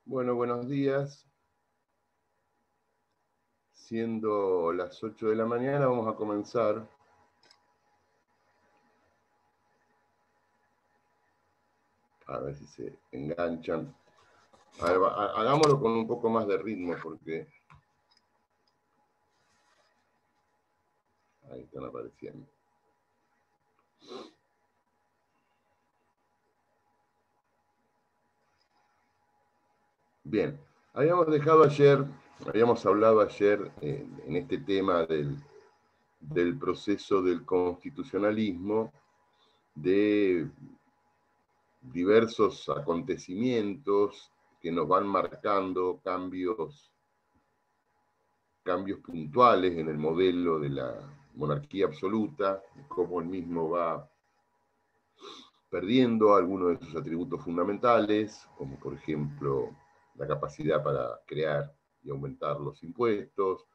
Bueno, buenos días. Siendo las 8 de la mañana, vamos a comenzar. A ver si se enganchan. A ver, hagámoslo con un poco más de ritmo, porque ahí están apareciendo. Bien, habíamos hablado ayer en este tema del proceso del constitucionalismo, de diversos acontecimientos que nos van marcando cambios puntuales en el modelo de la monarquía absoluta, cómo el mismo va perdiendo algunos de sus atributos fundamentales, como por ejemplo la capacidad para crear y aumentar los impuestos,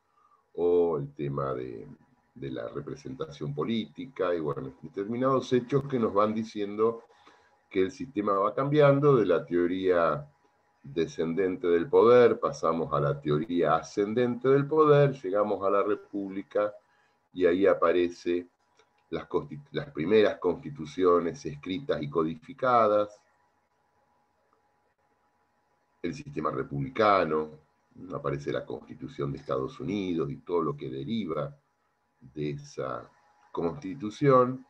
o el tema de la representación política, y bueno, determinados hechos que nos van diciendo que el sistema va cambiando de la teoría descendente del poder, pasamos a la teoría ascendente del poder, llegamos a la república y ahí aparecen las primeras constituciones escritas y codificadas, el sistema republicano, aparece la Constitución de Estados Unidos y todo lo que deriva de esa constitución.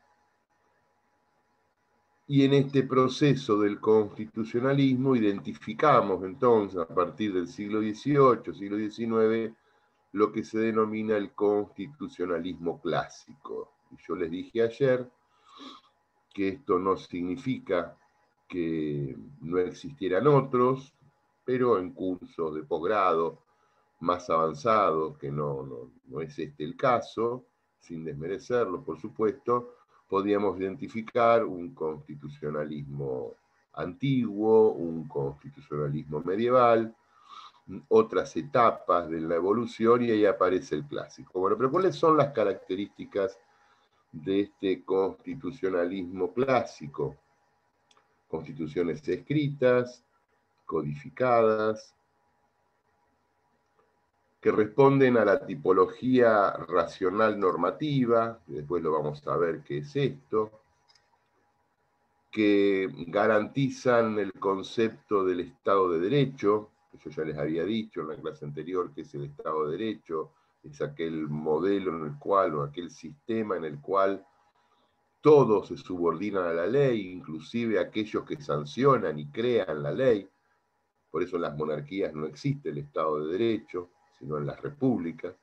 Y en este proceso del constitucionalismo identificamos entonces, a partir del siglo XVIII, siglo XIX, lo que se denomina el constitucionalismo clásico. Y yo les dije ayer que esto no significa que no existieran otros, pero en cursos de posgrado más avanzados, que no es este el caso, sin desmerecerlo, por supuesto, podíamos identificar un constitucionalismo antiguo, un constitucionalismo medieval, otras etapas de la evolución, y ahí aparece el clásico. Bueno, pero ¿cuáles son las características de este constitucionalismo clásico? Constituciones escritas, codificadas, que responden a la tipología racional normativa, que después lo vamos a ver qué es esto, que garantizan el concepto del Estado de Derecho, que yo ya les había dicho en la clase anterior que es el Estado de Derecho, es aquel modelo en el cual, o aquel sistema en el cual todos se subordinan a la ley, inclusive aquellos que sancionan y crean la ley. Por eso en las monarquías no existe el Estado de Derecho, sino en las repúblicas,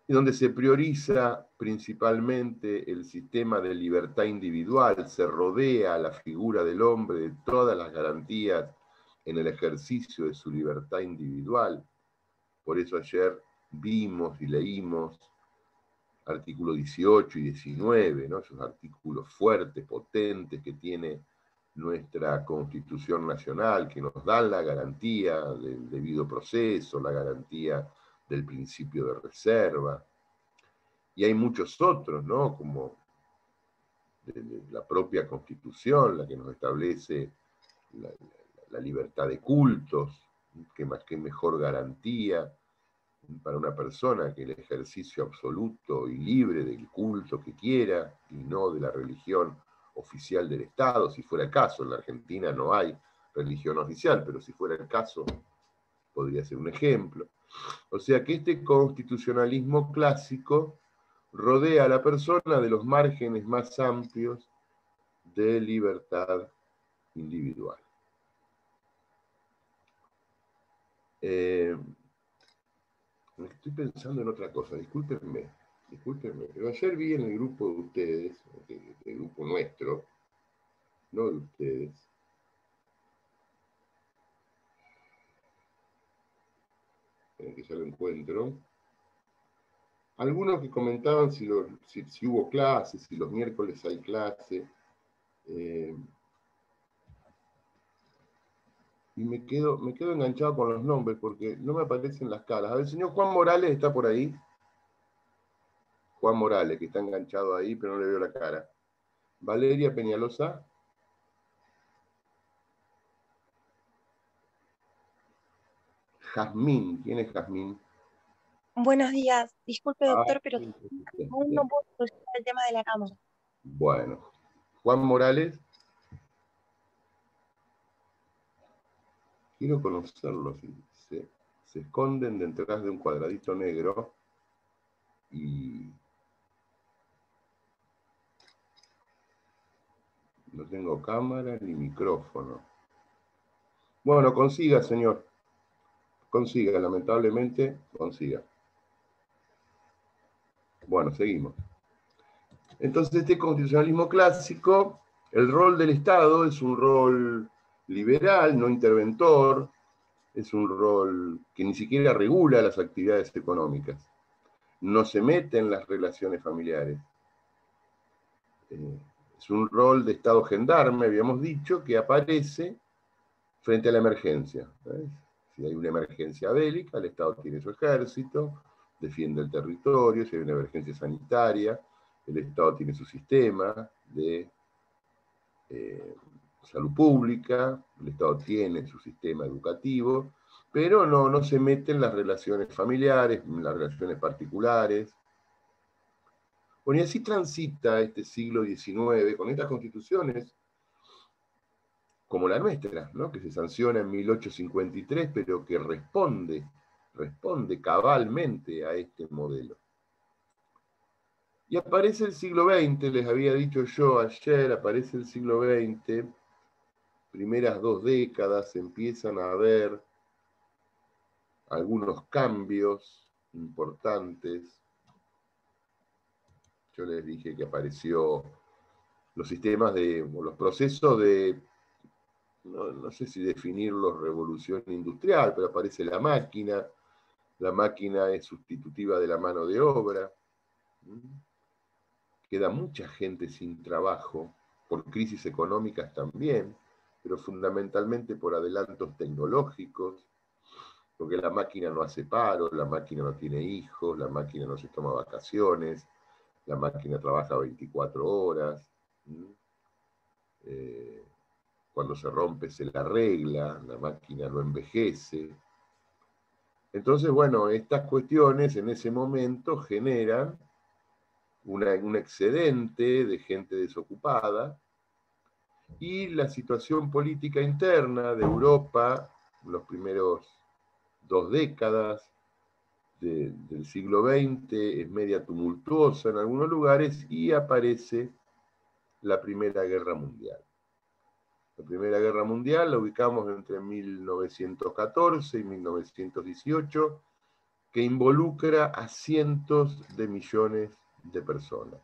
y donde se prioriza principalmente el sistema de libertad individual, se rodea a la figura del hombre de todas las garantías en el ejercicio de su libertad individual. Por eso ayer vimos y leímos artículos 18 y 19, ¿no? Esos artículos fuertes, potentes que tiene nuestra Constitución Nacional, que nos dan la garantía del debido proceso, la garantía del principio de reserva. Y hay muchos otros, ¿no? Como de la propia Constitución, la que nos establece la libertad de cultos, que más que mejor garantía para una persona que el ejercicio absoluto y libre del culto que quiera y no de la religión oficial del Estado, si fuera el caso. En la Argentina no hay religión oficial, pero si fuera el caso podría ser un ejemplo. O sea que este constitucionalismo clásico rodea a la persona de los márgenes más amplios de libertad individual. Estoy pensando en otra cosa, discúlpenme, pero ayer vi en el grupo de ustedes, el grupo nuestro, no de ustedes, en el que ya lo encuentro, algunos que comentaban si hubo clases, si los miércoles hay clase, y me quedo enganchado con los nombres porque no me aparecen las caras. A ver, el señor Juan Morales está por ahí. Juan Morales, que está enganchado ahí, pero no le veo la cara. Valeria Peñalosa. Jazmín. ¿Quién es Jazmín? Buenos días. Disculpe, Ah, doctor, pero aún no bien. puedo solucionar el tema de la cámara. Bueno. Juan Morales, quiero conocerlo. Se esconden detrás de un cuadradito negro y no tengo cámara ni micrófono. Bueno, consiga, señor. Consiga, lamentablemente, consiga. Bueno, seguimos. Entonces, este constitucionalismo clásico, el rol del Estado es un rol liberal, no interventor, es un rol que ni siquiera regula las actividades económicas, no se mete en las relaciones familiares. Es un rol de Estado gendarme, habíamos dicho, que aparece frente a la emergencia. ¿Ves? Si hay una emergencia bélica, el Estado tiene su ejército, defiende el territorio. Si hay una emergencia sanitaria, el Estado tiene su sistema de salud pública, el Estado tiene su sistema educativo, pero no se mete en las relaciones familiares, en las relaciones particulares. Bueno, y así transita este siglo XIX con estas constituciones como la nuestra, ¿no? Que se sanciona en 1853, pero que responde cabalmente a este modelo. Y aparece el siglo XX, les había dicho yo ayer, aparece el siglo XX, primeras 2 décadas empiezan a haber algunos cambios importantes. Yo les dije que apareció los sistemas los procesos de, no sé si definirlos revolución industrial, pero aparece la máquina es sustitutiva de la mano de obra. Queda mucha gente sin trabajo, por crisis económicas también, pero fundamentalmente por adelantos tecnológicos, porque la máquina no hace paro, la máquina no tiene hijos, la máquina no se toma vacaciones, la máquina trabaja 24 horas. Cuando se rompe se la arregla, la máquina no envejece. Entonces, bueno, estas cuestiones en ese momento generan un excedente de gente desocupada y la situación política interna de Europa, los primeros 2 décadas del siglo XX, es media tumultuosa en algunos lugares y aparece la Primera Guerra Mundial. La Primera Guerra Mundial la ubicamos entre 1914 y 1918, que involucra a cientos de millones de personas.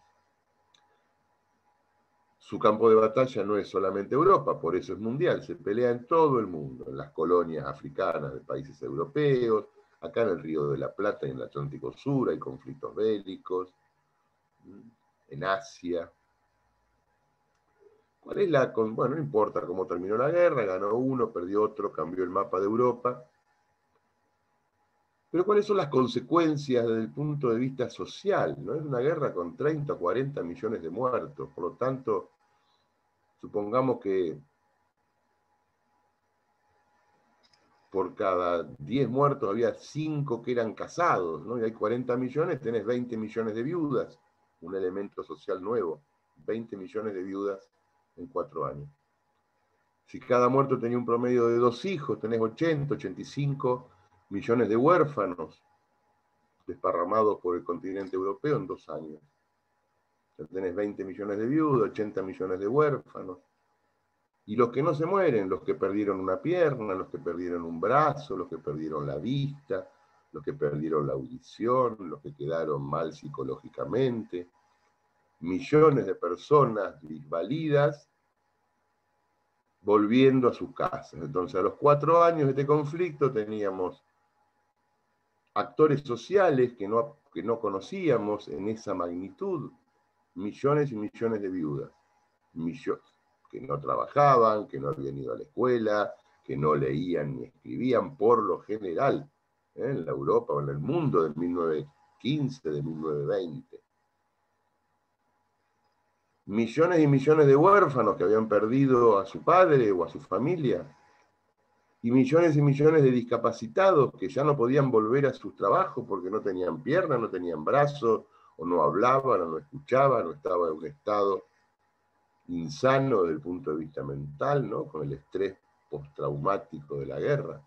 Su campo de batalla no es solamente Europa, por eso es mundial, se pelea en todo el mundo, en las colonias africanas de países europeos, acá en el Río de la Plata y en el Atlántico Sur hay conflictos bélicos, en Asia. ¿Cuál es bueno, no importa cómo terminó la guerra, ganó uno, perdió otro, cambió el mapa de Europa. Pero ¿cuáles son las consecuencias desde el punto de vista social? ¿No? Es una guerra con 30 o 40 millones de muertos, por lo tanto, supongamos que por cada 10 muertos había 5 que eran casados, ¿no? Y hay 40 millones, tenés 20 millones de viudas, un elemento social nuevo, 20 millones de viudas en 4 años. Si cada muerto tenía un promedio de 2 hijos, tenés 80, 85 millones de huérfanos desparramados por el continente europeo en 2 años. Ya tenés 20 millones de viudas, 80 millones de huérfanos. Y los que no se mueren, los que perdieron una pierna, los que perdieron un brazo, los que perdieron la vista, los que perdieron la audición, los que quedaron mal psicológicamente, millones de personas disvalidas volviendo a sus casas. Entonces, a los 4 años de este conflicto teníamos actores sociales que no conocíamos en esa magnitud, millones y millones de viudas, millones que no trabajaban, que no habían ido a la escuela, que no leían ni escribían por lo general, en la Europa o en el mundo de 1915, de 1920. Millones y millones de huérfanos que habían perdido a su padre o a su familia. y millones de discapacitados que ya no podían volver a sus trabajos porque no tenían piernas, no tenían brazos, o no hablaban, o no escuchaban, o estaban en un estado insano desde el punto de vista mental, ¿no? Con el estrés postraumático de la guerra.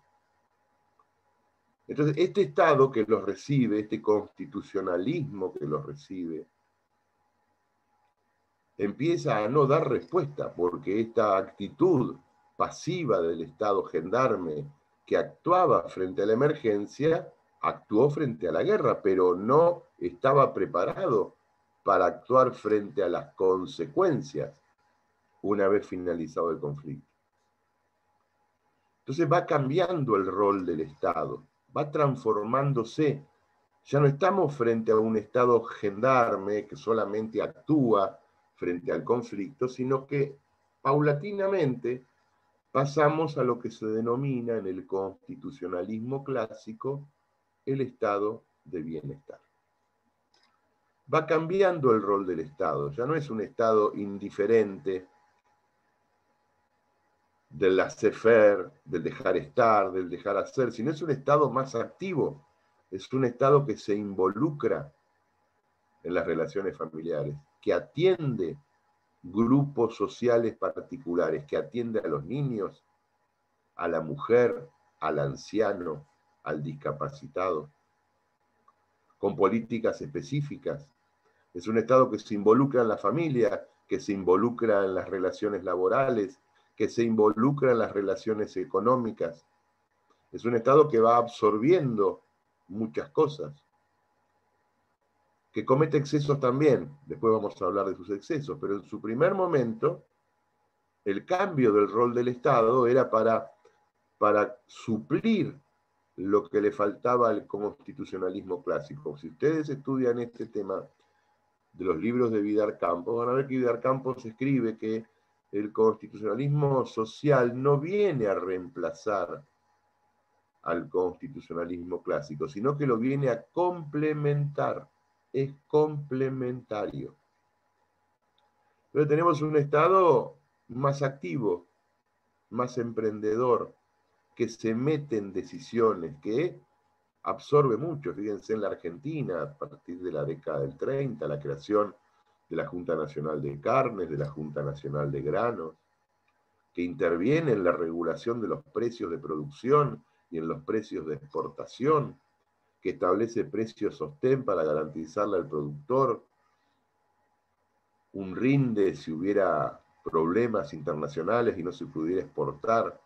Entonces, este Estado que los recibe, este constitucionalismo que los recibe, empieza a no dar respuesta, porque esta actitud pasiva del Estado gendarme que actuaba frente a la emergencia, actuó frente a la guerra, pero no estaba preparado para actuar frente a las consecuencias una vez finalizado el conflicto. Entonces va cambiando el rol del Estado, va transformándose. Ya no estamos frente a un Estado gendarme que solamente actúa frente al conflicto, sino que paulatinamente pasamos a lo que se denomina en el constitucionalismo clásico el estado de bienestar. Va cambiando el rol del Estado, ya no es un Estado indiferente del laissez-faire, del dejar estar, del dejar hacer, sino es un Estado más activo, es un Estado que se involucra en las relaciones familiares, que atiende grupos sociales particulares, que atiende a los niños, a la mujer, al anciano, al discapacitado, con políticas específicas. Es un Estado que se involucra en la familia, que se involucra en las relaciones laborales, que se involucra en las relaciones económicas. Es un Estado que va absorbiendo muchas cosas, que comete excesos también, después vamos a hablar de sus excesos, pero en su primer momento, el cambio del rol del Estado era para suplir lo que le faltaba al constitucionalismo clásico. Si ustedes estudian este tema de los libros de Vidar Campos, van a ver que Vidar Campos escribe que el constitucionalismo social no viene a reemplazar al constitucionalismo clásico, sino que lo viene a complementar. Es complementario. Pero tenemos un Estado más activo, más emprendedor, que se mete en decisiones, que absorbe mucho. Fíjense en la Argentina, a partir de la década del 30, la creación de la Junta Nacional de Carnes, de la Junta Nacional de Granos, que interviene en la regulación de los precios de producción y en los precios de exportación, que establece precios sostén para garantizarle al productor un rinde si hubiera problemas internacionales y no se pudiera exportar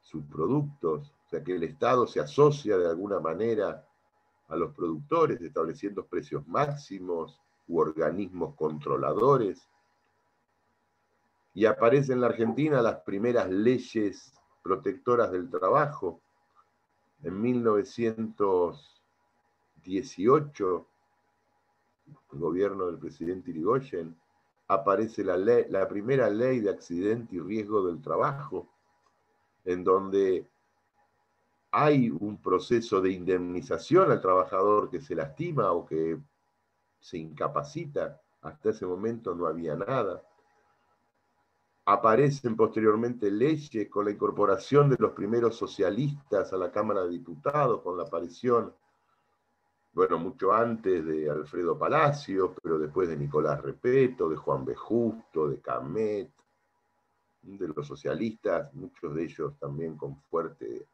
sus productos. O sea que el Estado se asocia de alguna manera a los productores, estableciendo precios máximos u organismos controladores. Y aparecen en la Argentina las primeras leyes protectoras del trabajo. En 1918, el gobierno del presidente Irigoyen, aparece la primera ley de accidente y riesgo del trabajo, en donde hay un proceso de indemnización al trabajador que se lastima o que se incapacita. Hasta ese momento no había nada. Aparecen posteriormente leyes con la incorporación de los primeros socialistas a la Cámara de Diputados, con la aparición, bueno, mucho antes de Alfredo Palacios, pero después de Nicolás Repeto, de Juan B. Justo, de Camet, de los socialistas, muchos de ellos también con fuerte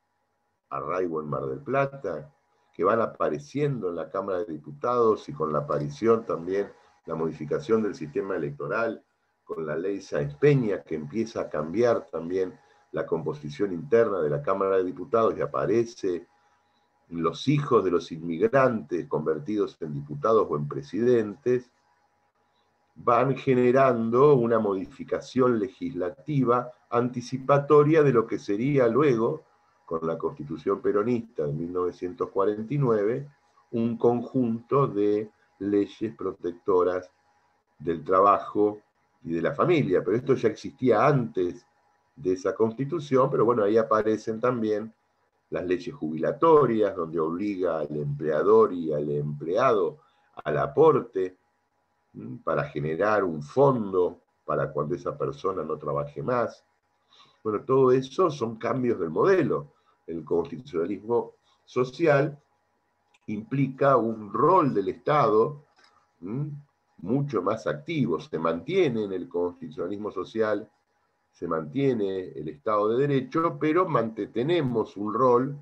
arraigo en Mar del Plata, que van apareciendo en la Cámara de Diputados y con la aparición también, la modificación del sistema electoral, con la ley Sáenz Peña, que empieza a cambiar también la composición interna de la Cámara de Diputados y aparece los hijos de los inmigrantes convertidos en diputados o en presidentes, van generando una modificación legislativa anticipatoria de lo que sería luego, con la Constitución peronista de 1949, un conjunto de leyes protectoras del trabajo y de la familia. Pero esto ya existía antes de esa Constitución, pero bueno, ahí aparecen también las leyes jubilatorias, donde obliga al empleador y al empleado al aporte para generar un fondo para cuando esa persona no trabaje más. Bueno, todo eso son cambios del modelo. El constitucionalismo social implica un rol del Estado mucho más activo. Se mantiene en el constitucionalismo social, se mantiene el Estado de Derecho, pero mantenemos un rol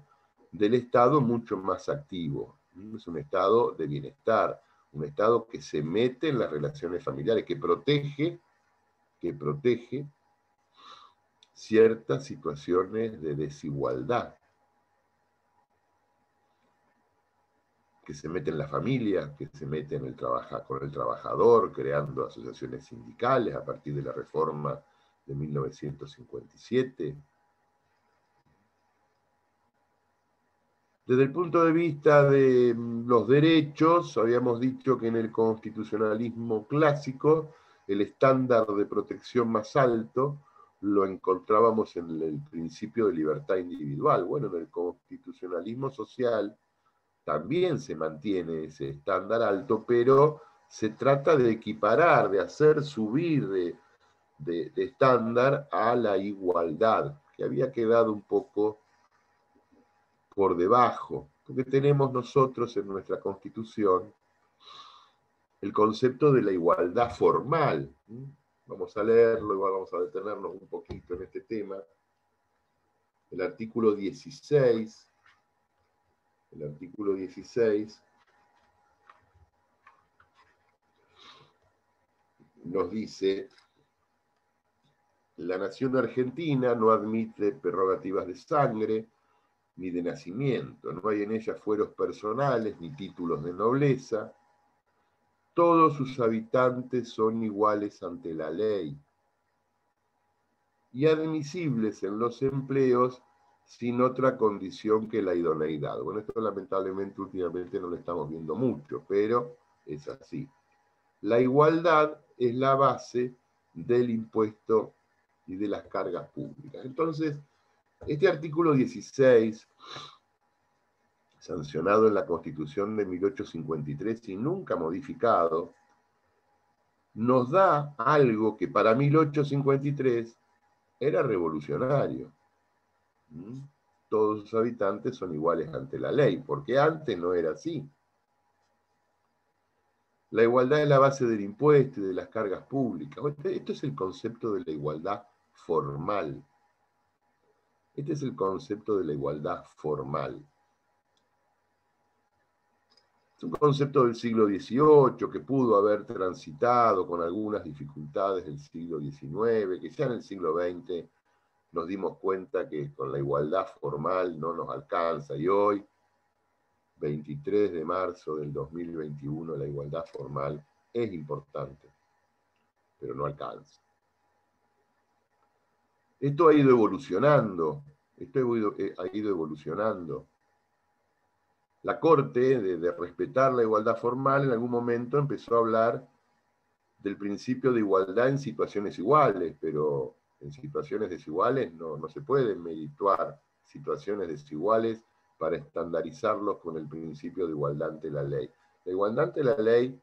del Estado mucho más activo. Es un Estado de bienestar, un Estado que se mete en las relaciones familiares, que protege ciertas situaciones de desigualdad, que se mete en la familia, que se mete en con el trabajador, creando asociaciones sindicales a partir de la reforma de 1957. Desde el punto de vista de los derechos, habíamos dicho que en el constitucionalismo clásico el estándar de protección más alto lo encontrábamos en el principio de libertad individual. Bueno, en el constitucionalismo social también se mantiene ese estándar alto, pero se trata de equiparar, de hacer subir de estándar a la igualdad, que había quedado un poco por debajo, porque tenemos nosotros en nuestra Constitución el concepto de la igualdad formal. Vamos a leerlo, igual vamos a detenernos un poquito en este tema. El artículo 16, nos dice: la nación argentina no admite prerrogativas de sangre ni de nacimiento, no hay en ella fueros personales ni títulos de nobleza, todos sus habitantes son iguales ante la ley y admisibles en los empleos sin otra condición que la idoneidad. Bueno, esto lamentablemente últimamente no lo estamos viendo mucho, pero es así. La igualdad es la base del impuesto y de las cargas públicas. Entonces, este artículo 16, sancionado en la Constitución de 1853 y nunca modificado, nos da algo que para 1853 era revolucionario. Todos sus habitantes son iguales ante la ley, porque antes no era así. La igualdad es la base del impuesto y de las cargas públicas. Esto es el concepto de la igualdad formal. Este es el concepto de la igualdad formal. Es un concepto del siglo XVIII que pudo haber transitado con algunas dificultades del siglo XIX, que ya en el siglo XX nos dimos cuenta que con la igualdad formal no nos alcanza. Y hoy, 23 de marzo del 2021, la igualdad formal es importante, pero no alcanza. Esto ha ido evolucionando, La Corte, de respetar la igualdad formal, en algún momento empezó a hablar del principio de igualdad en situaciones iguales, pero en situaciones desiguales no se pueden merituar situaciones desiguales para estandarizarlos con el principio de igualdad ante la ley. La igualdad ante la ley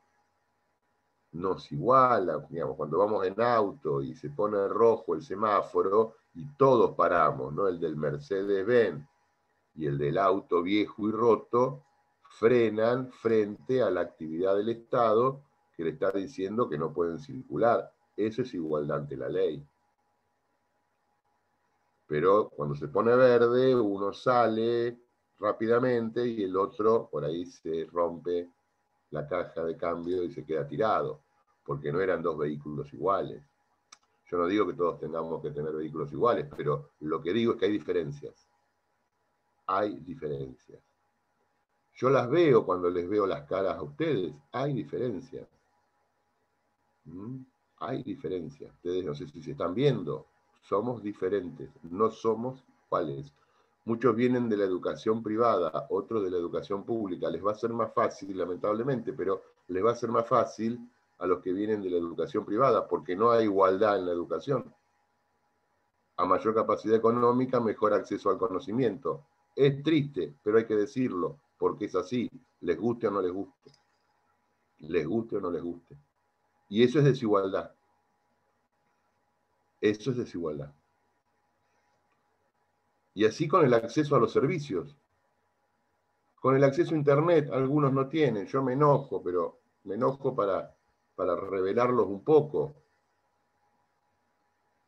nos iguala, digamos, cuando vamos en auto y se pone rojo el semáforo y todos paramos, ¿no? El del Mercedes-Benz y el del auto viejo y roto frenan frente a la actividad del Estado que le está diciendo que no pueden circular. Eso es igualdad ante la ley. Pero cuando se pone verde, uno sale rápidamente y el otro por ahí se rompe la caja de cambio y se queda tirado, porque no eran dos vehículos iguales. Yo no digo que todos tengamos que tener vehículos iguales, pero lo que digo es que hay diferencias. Hay diferencias. Yo las veo cuando les veo las caras a ustedes. Hay diferencias. Hay diferencias. Ustedes no sé si se están viendo. Somos diferentes. No somos iguales. Muchos vienen de la educación privada, otros de la educación pública. Les va a ser más fácil, lamentablemente, pero les va a ser más fácil a los que vienen de la educación privada, porque no hay igualdad en la educación. A mayor capacidad económica, mejor acceso al conocimiento. Es triste, pero hay que decirlo, porque es así, les guste o no les guste. Les guste o no les guste. Y eso es desigualdad. Eso es desigualdad. Y así con el acceso a los servicios. Con el acceso a Internet, algunos no tienen. Yo me enojo, pero me enojo para revelarlos un poco.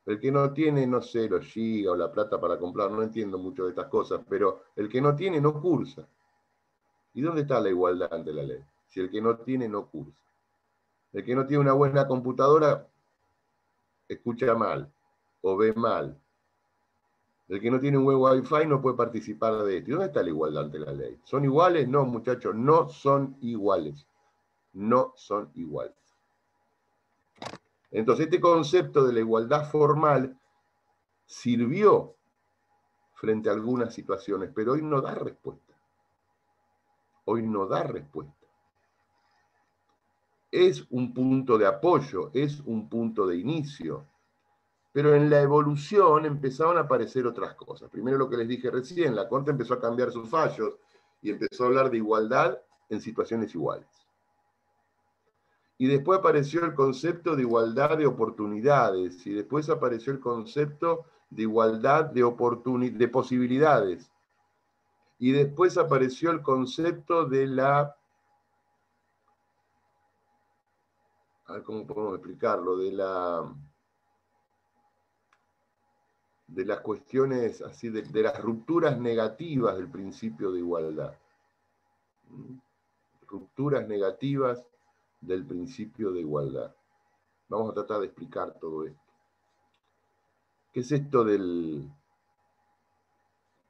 El que no tiene, no sé, los gigas o la plata para comprar, no entiendo mucho de estas cosas, pero el que no tiene no cursa. ¿Y dónde está la igualdad ante la ley? Si el que no tiene no cursa. El que no tiene una buena computadora escucha mal o ve mal. El que no tiene un buen wifi no puede participar de esto. ¿Y dónde está la igualdad ante la ley? ¿Son iguales? No, muchachos, no son iguales. No son iguales. Entonces, este concepto de la igualdad formal sirvió frente a algunas situaciones, pero hoy no da respuesta. Hoy no da respuesta. Es un punto de apoyo, es un punto de inicio, pero en la evolución empezaron a aparecer otras cosas. Primero lo que les dije recién, la Corte empezó a cambiar sus fallos y empezó a hablar de igualdad en situaciones iguales. Y después apareció el concepto de igualdad de oportunidades, y después apareció el concepto de igualdad de posibilidades. Y después apareció el concepto de la... ¿Cómo podemos explicarlo? De las cuestiones, así, de las rupturas negativas del principio de igualdad. Rupturas negativas del principio de igualdad. Vamos a tratar de explicar todo esto. ¿Qué es esto del...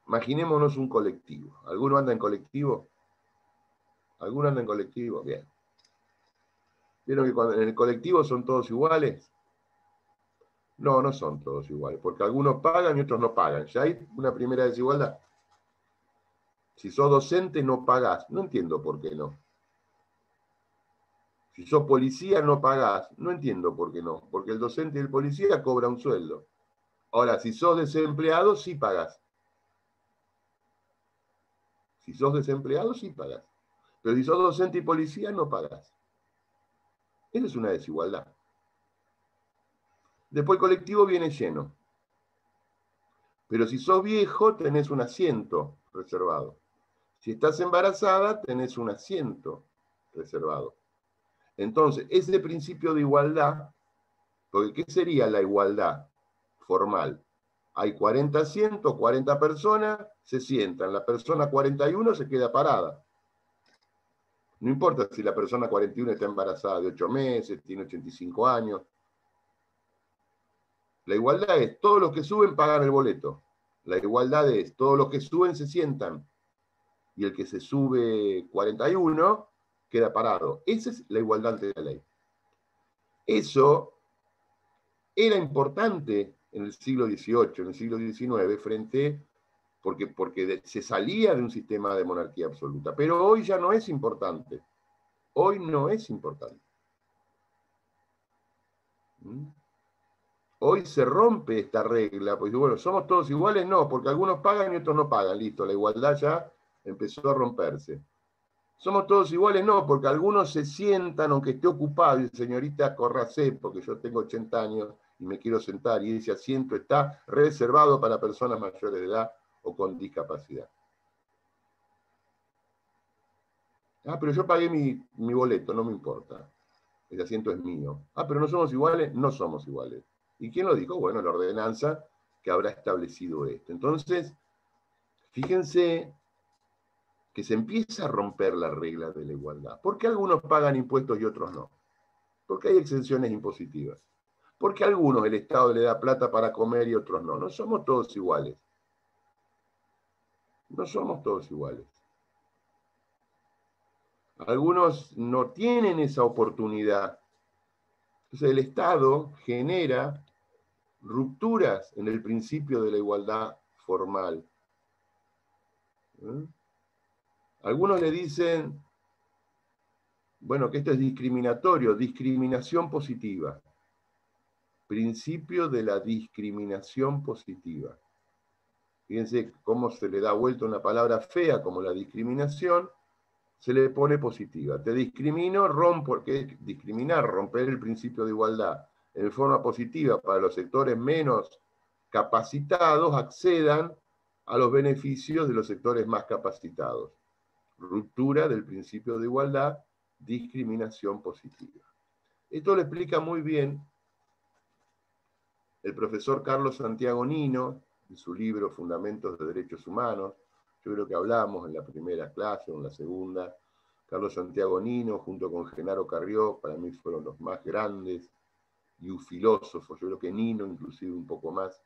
Imaginémonos un colectivo. ¿Alguno anda en colectivo? ¿Alguno anda en colectivo? Bien. ¿Vieron que cuando en el colectivo son todos iguales? No, no son todos iguales, porque algunos pagan y otros no pagan. Ya hay una primera desigualdad. Si sos docente no pagás. No entiendo por qué no. Si sos policía no pagás. No entiendo por qué no. Porque el docente y el policía cobran un sueldo. Ahora, si sos desempleado, sí pagás. Si sos desempleado, sí pagás. Pero si sos docente y policía, no pagás. Esa es una desigualdad. Después el colectivo viene lleno. Pero si sos viejo, tenés un asiento reservado. Si estás embarazada, tenés un asiento reservado. Entonces, ese principio de igualdad, porque ¿qué sería la igualdad formal? Hay 40 asientos, 40 personas, se sientan. La persona 41 se queda parada. No importa si la persona 41 está embarazada de 8 meses, tiene 85 años. La igualdad es, todos los que suben pagan el boleto. La igualdad es, todos los que suben se sientan. Y el que se sube 41 queda parado. Esa es la igualdad ante la ley. Eso era importante en el siglo XVIII, en el siglo XIX, porque se salía de un sistema de monarquía absoluta. Pero hoy ya no es importante. Hoy no es importante. Hoy se rompe esta regla, porque bueno, ¿somos todos iguales? No, porque algunos pagan y otros no pagan. Listo, la igualdad ya empezó a romperse. ¿Somos todos iguales? No, porque algunos se sientan, aunque esté ocupado, y señorita, córrase, porque yo tengo 80 años y me quiero sentar, y ese asiento está reservado para personas mayores de edad o con discapacidad. Ah, pero yo pagué mi boleto, no me importa. El asiento es mío. Ah, pero no somos iguales, no somos iguales. ¿Y quién lo dijo? Bueno, la ordenanza que habrá establecido esto. Entonces, fíjense que se empieza a romper la regla de la igualdad. ¿Por qué algunos pagan impuestos y otros no? Porque hay exenciones impositivas. Porque a algunos el Estado le da plata para comer y otros no. No somos todos iguales. No somos todos iguales. Algunos no tienen esa oportunidad. Entonces el Estado genera rupturas en el principio de la igualdad formal. Algunos le dicen, bueno, que esto es discriminatorio, discriminación positiva. Principio de la discriminación positiva. Fíjense cómo se le da vuelta una palabra fea como la discriminación, se le pone positiva. Te discrimino, rompo, ¿qué es discriminar? Romper el principio de igualdad en forma positiva para los sectores menos capacitados accedan a los beneficios de los sectores más capacitados. Ruptura del principio de igualdad, discriminación positiva. Esto lo explica muy bien el profesor Carlos Santiago Nino, en su libro Fundamentos de Derechos Humanos. Yo creo que hablamos en la primera clase o en la segunda. Carlos Santiago Nino, junto con Genaro Carrió, para mí fueron los más grandes y un filósofo. Yo creo que Nino, inclusive un poco más,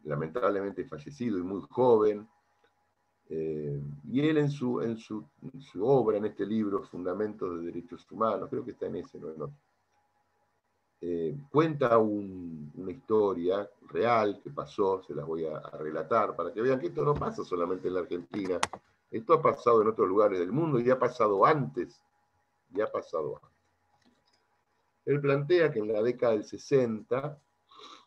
lamentablemente fallecido y muy joven. Y él en su obra, en este libro, Fundamentos de Derechos Humanos, creo que está en ese, no en otro, cuenta una historia real que pasó, se las voy a relatar, para que vean que esto no pasa solamente en la Argentina, esto ha pasado en otros lugares del mundo y ha pasado antes, y ha pasado antes. Él plantea que en la década del 60,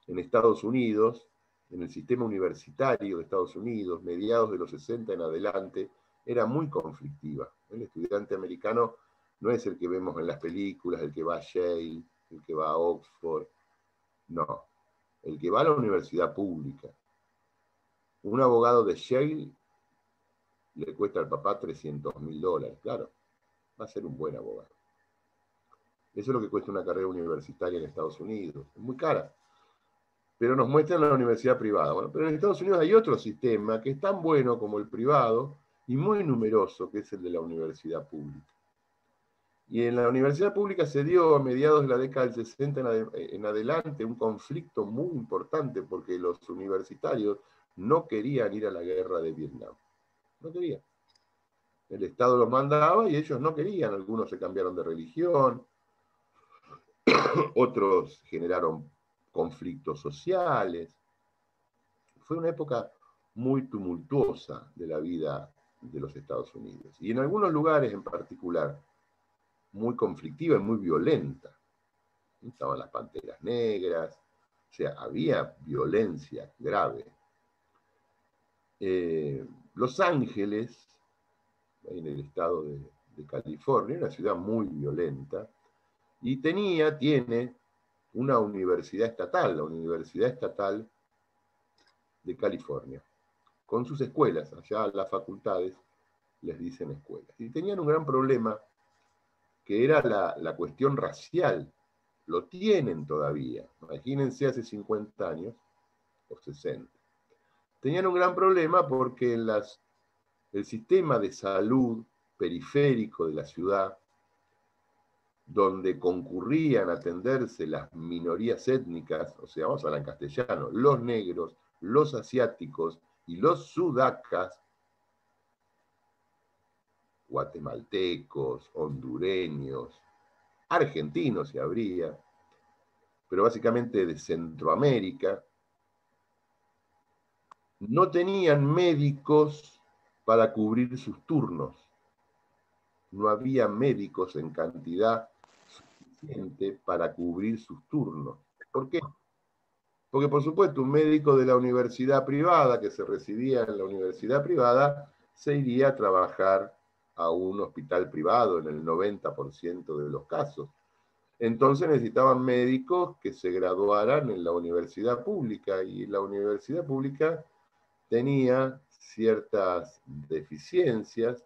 en Estados Unidos, en el sistema universitario de Estados Unidos, mediados de los 60 en adelante, era muy conflictiva. El estudiante americano no es el que vemos en las películas, el que va a Yale, el que va a Oxford, no, el que va a la universidad pública. Un abogado de Yale le cuesta al papá $300.000, claro, va a ser un buen abogado. Eso es lo que cuesta una carrera universitaria en Estados Unidos, es muy cara. Pero nos muestran la universidad privada. Bueno, pero en Estados Unidos hay otro sistema que es tan bueno como el privado y muy numeroso, que es el de la universidad pública. Y en la universidad pública se dio a mediados de la década del 60 en adelante un conflicto muy importante porque los universitarios no querían ir a la guerra de Vietnam. No querían. El Estado los mandaba y ellos no querían. Algunos se cambiaron de religión, otros generaron conflictos sociales. Fue una época muy tumultuosa de la vida de los Estados Unidos. Y en algunos lugares en particular, muy conflictiva y muy violenta. Estaban las Panteras Negras, o sea, había violencia grave. Los Ángeles, en el estado de California, una ciudad muy violenta, y tiene una universidad estatal, la Universidad Estatal de California, con sus escuelas, allá las facultades les dicen escuelas. Y tenían un gran problema, que era la cuestión racial. Lo tienen todavía. Imagínense hace 50 años, o 60. Tenían un gran problema porque el sistema de salud periférico de la ciudad, donde concurrían a atenderse las minorías étnicas, o sea, vamos a hablar en castellano, los negros, los asiáticos y los sudacas, guatemaltecos, hondureños, argentinos si habría, pero básicamente de Centroamérica, no tenían médicos para cubrir sus turnos. No había médicos en cantidad suficiente para cubrir sus turnos. ¿Por qué? Porque, por supuesto, un médico de la universidad privada, que se recibía en la universidad privada, se iría a trabajar a un hospital privado en el 90% de los casos. Entonces necesitaban médicos que se graduaran en la universidad pública, y la universidad pública tenía ciertas deficiencias.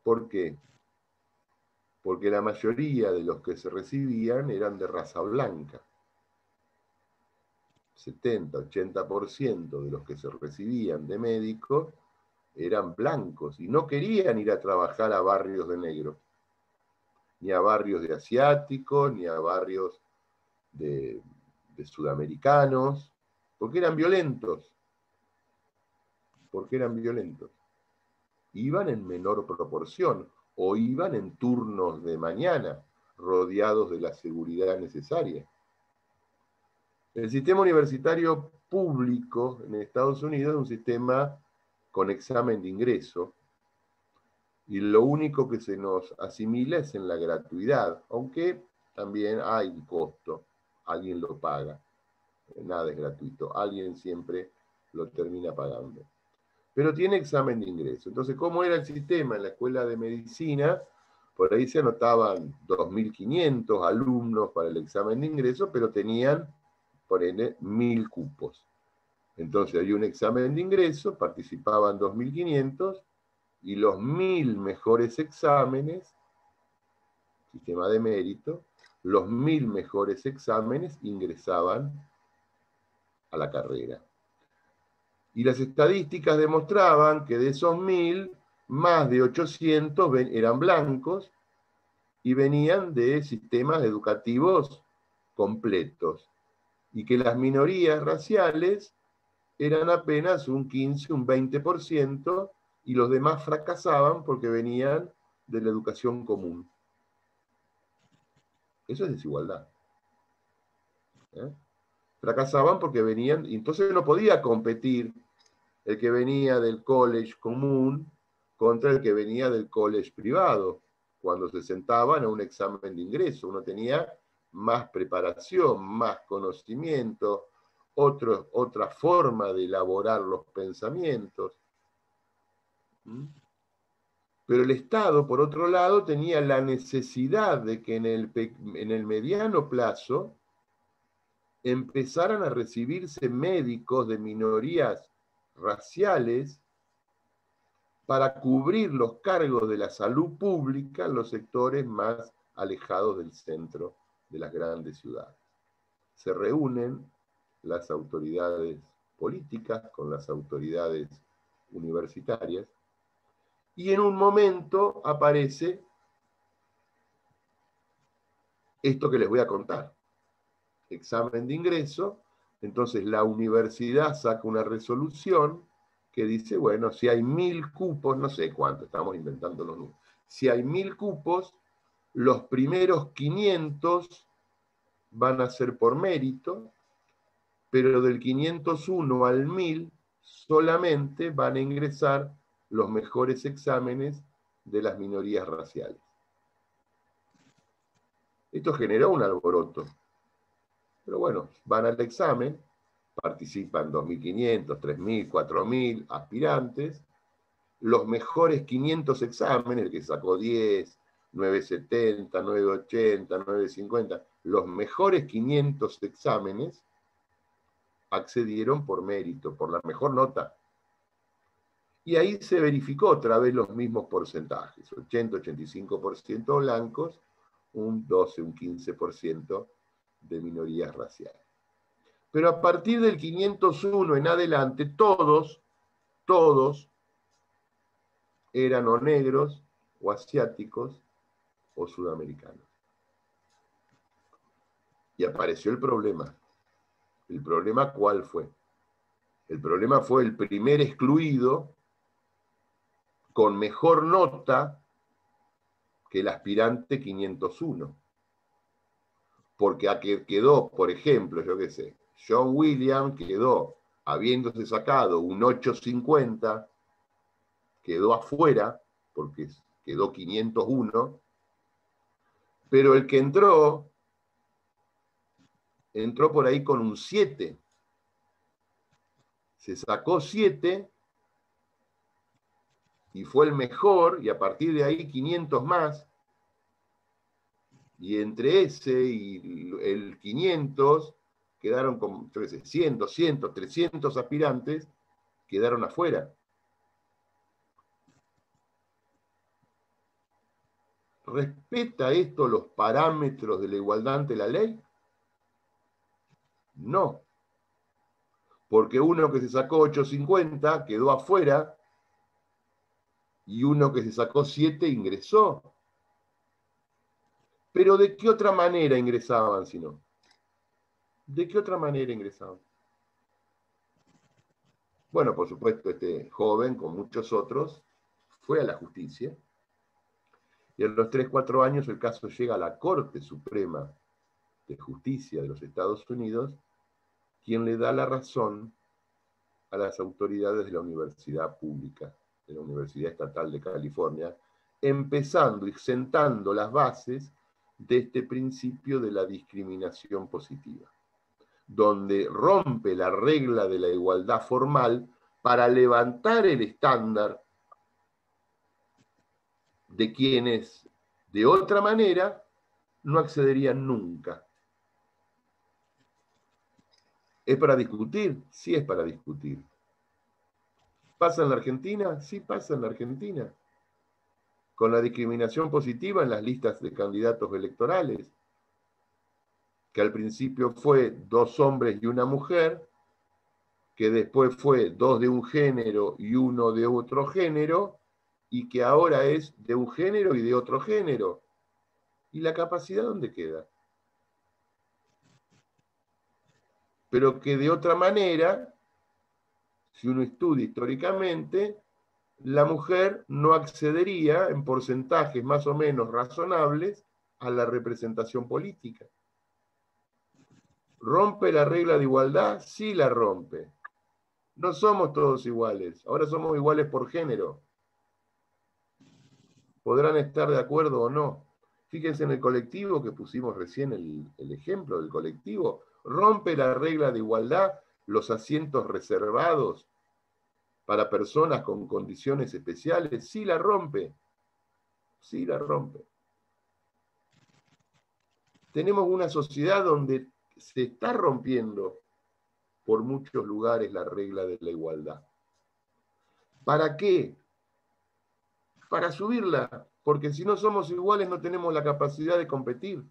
¿Por qué? Porque la mayoría de los que se recibían eran de raza blanca. 70-80% de los que se recibían de médicos eran blancos y no querían ir a trabajar a barrios de negros, ni a barrios de asiáticos, ni a barrios de sudamericanos, porque eran violentos. Porque eran violentos. Iban en menor proporción o iban en turnos de mañana, rodeados de la seguridad necesaria. El sistema universitario público en Estados Unidos es un sistema con examen de ingreso, y lo único que se nos asimila es en la gratuidad, aunque también hay un costo, alguien lo paga, nada es gratuito, alguien siempre lo termina pagando. Pero tiene examen de ingreso. Entonces, ¿cómo era el sistema en la escuela de medicina? Por ahí se anotaban 2.500 alumnos para el examen de ingreso, pero tenían, por ende, 1.000 cupos. Entonces hay un examen de ingreso, participaban 2.500, y los 1.000 mejores exámenes, sistema de mérito, los 1.000 mejores exámenes ingresaban a la carrera. Y las estadísticas demostraban que de esos 1.000, más de 800 eran blancos y venían de sistemas educativos completos, y que las minorías raciales eran apenas un 15, un 20%, y los demás fracasaban porque venían de la educación común. Eso es desigualdad. Fracasaban porque venían, y entonces no podía competir el que venía del college común contra el que venía del college privado, cuando se sentaban a un examen de ingreso. Uno tenía más preparación, más conocimiento, otra forma de elaborar los pensamientos. Pero el Estado, por otro lado, tenía la necesidad de que en el mediano plazo empezaran a recibirse médicos de minorías raciales para cubrir los cargos de la salud pública en los sectores más alejados del centro de las grandes ciudades. Se reúnen las autoridades políticas con las autoridades universitarias, y en un momento aparece esto que les voy a contar. Examen de ingreso, entonces la universidad saca una resolución que dice, bueno, si hay 1.000 cupos, no sé cuánto, estamos inventando los números, si hay 1.000 cupos, los primeros 500 van a ser por mérito, pero del 501 al 1.000 solamente van a ingresar los mejores exámenes de las minorías raciales. Esto generó un alboroto. Pero bueno, van al examen, participan 2.500, 3.000, 4.000 aspirantes, los mejores 500 exámenes, el que sacó 10, 970, 980, 950, los mejores 500 exámenes accedieron por mérito, por la mejor nota. Y ahí se verificó otra vez los mismos porcentajes, 80, 85% blancos, un 12, un 15% de minorías raciales. Pero a partir del 501 en adelante, todos eran o negros, o asiáticos, o sudamericanos. Y apareció el problema. ¿El problema cuál fue? El problema fue el primer excluido con mejor nota que el aspirante 501. Porque quedó, por ejemplo, yo qué sé, John Williams quedó, habiéndose sacado un 850, quedó afuera, porque quedó 501, pero el que entró por ahí con un 7. Se sacó 7 y fue el mejor, y a partir de ahí 500 más. Y entre ese y el 500 quedaron como, yo qué sé, 100, 200, 300 aspirantes quedaron afuera. ¿Respeta esto los parámetros de la igualdad ante la ley? No. Porque uno que se sacó 850 quedó afuera y uno que se sacó 7 ingresó. Pero ¿de qué otra manera ingresaban si no? ¿De qué otra manera ingresaban? Bueno, por supuesto, este joven, con muchos otros, fue a la justicia. Y a los 3, 4 años el caso llega a la Corte Suprema de Justicia de los Estados Unidos, quien le da la razón a las autoridades de la universidad pública, de la Universidad Estatal de California, empezando y sentando las bases de este principio de la discriminación positiva, donde rompe la regla de la igualdad formal para levantar el estándar de quienes de otra manera no accederían nunca. ¿Es para discutir? Sí es para discutir. ¿Pasa en la Argentina? Sí pasa en la Argentina. Con la discriminación positiva en las listas de candidatos electorales, que al principio fue 2 hombres y una mujer, que después fue 2 de un género y 1 de otro género, y que ahora es de un género y de otro género. ¿Y la capacidad dónde queda? Pero que de otra manera, si uno estudia históricamente, la mujer no accedería en porcentajes más o menos razonables a la representación política. ¿Rompe la regla de igualdad? Sí la rompe. No somos todos iguales, ahora somos iguales por género. Podrán estar de acuerdo o no. Fíjense en el colectivo que pusimos recién el ejemplo del colectivo. ¿Rompe la regla de igualdad los asientos reservados para personas con condiciones especiales? Sí la rompe. Sí la rompe. Tenemos una sociedad donde se está rompiendo por muchos lugares la regla de la igualdad. ¿Para qué? Para subirla, porque si no somos iguales no tenemos la capacidad de competir.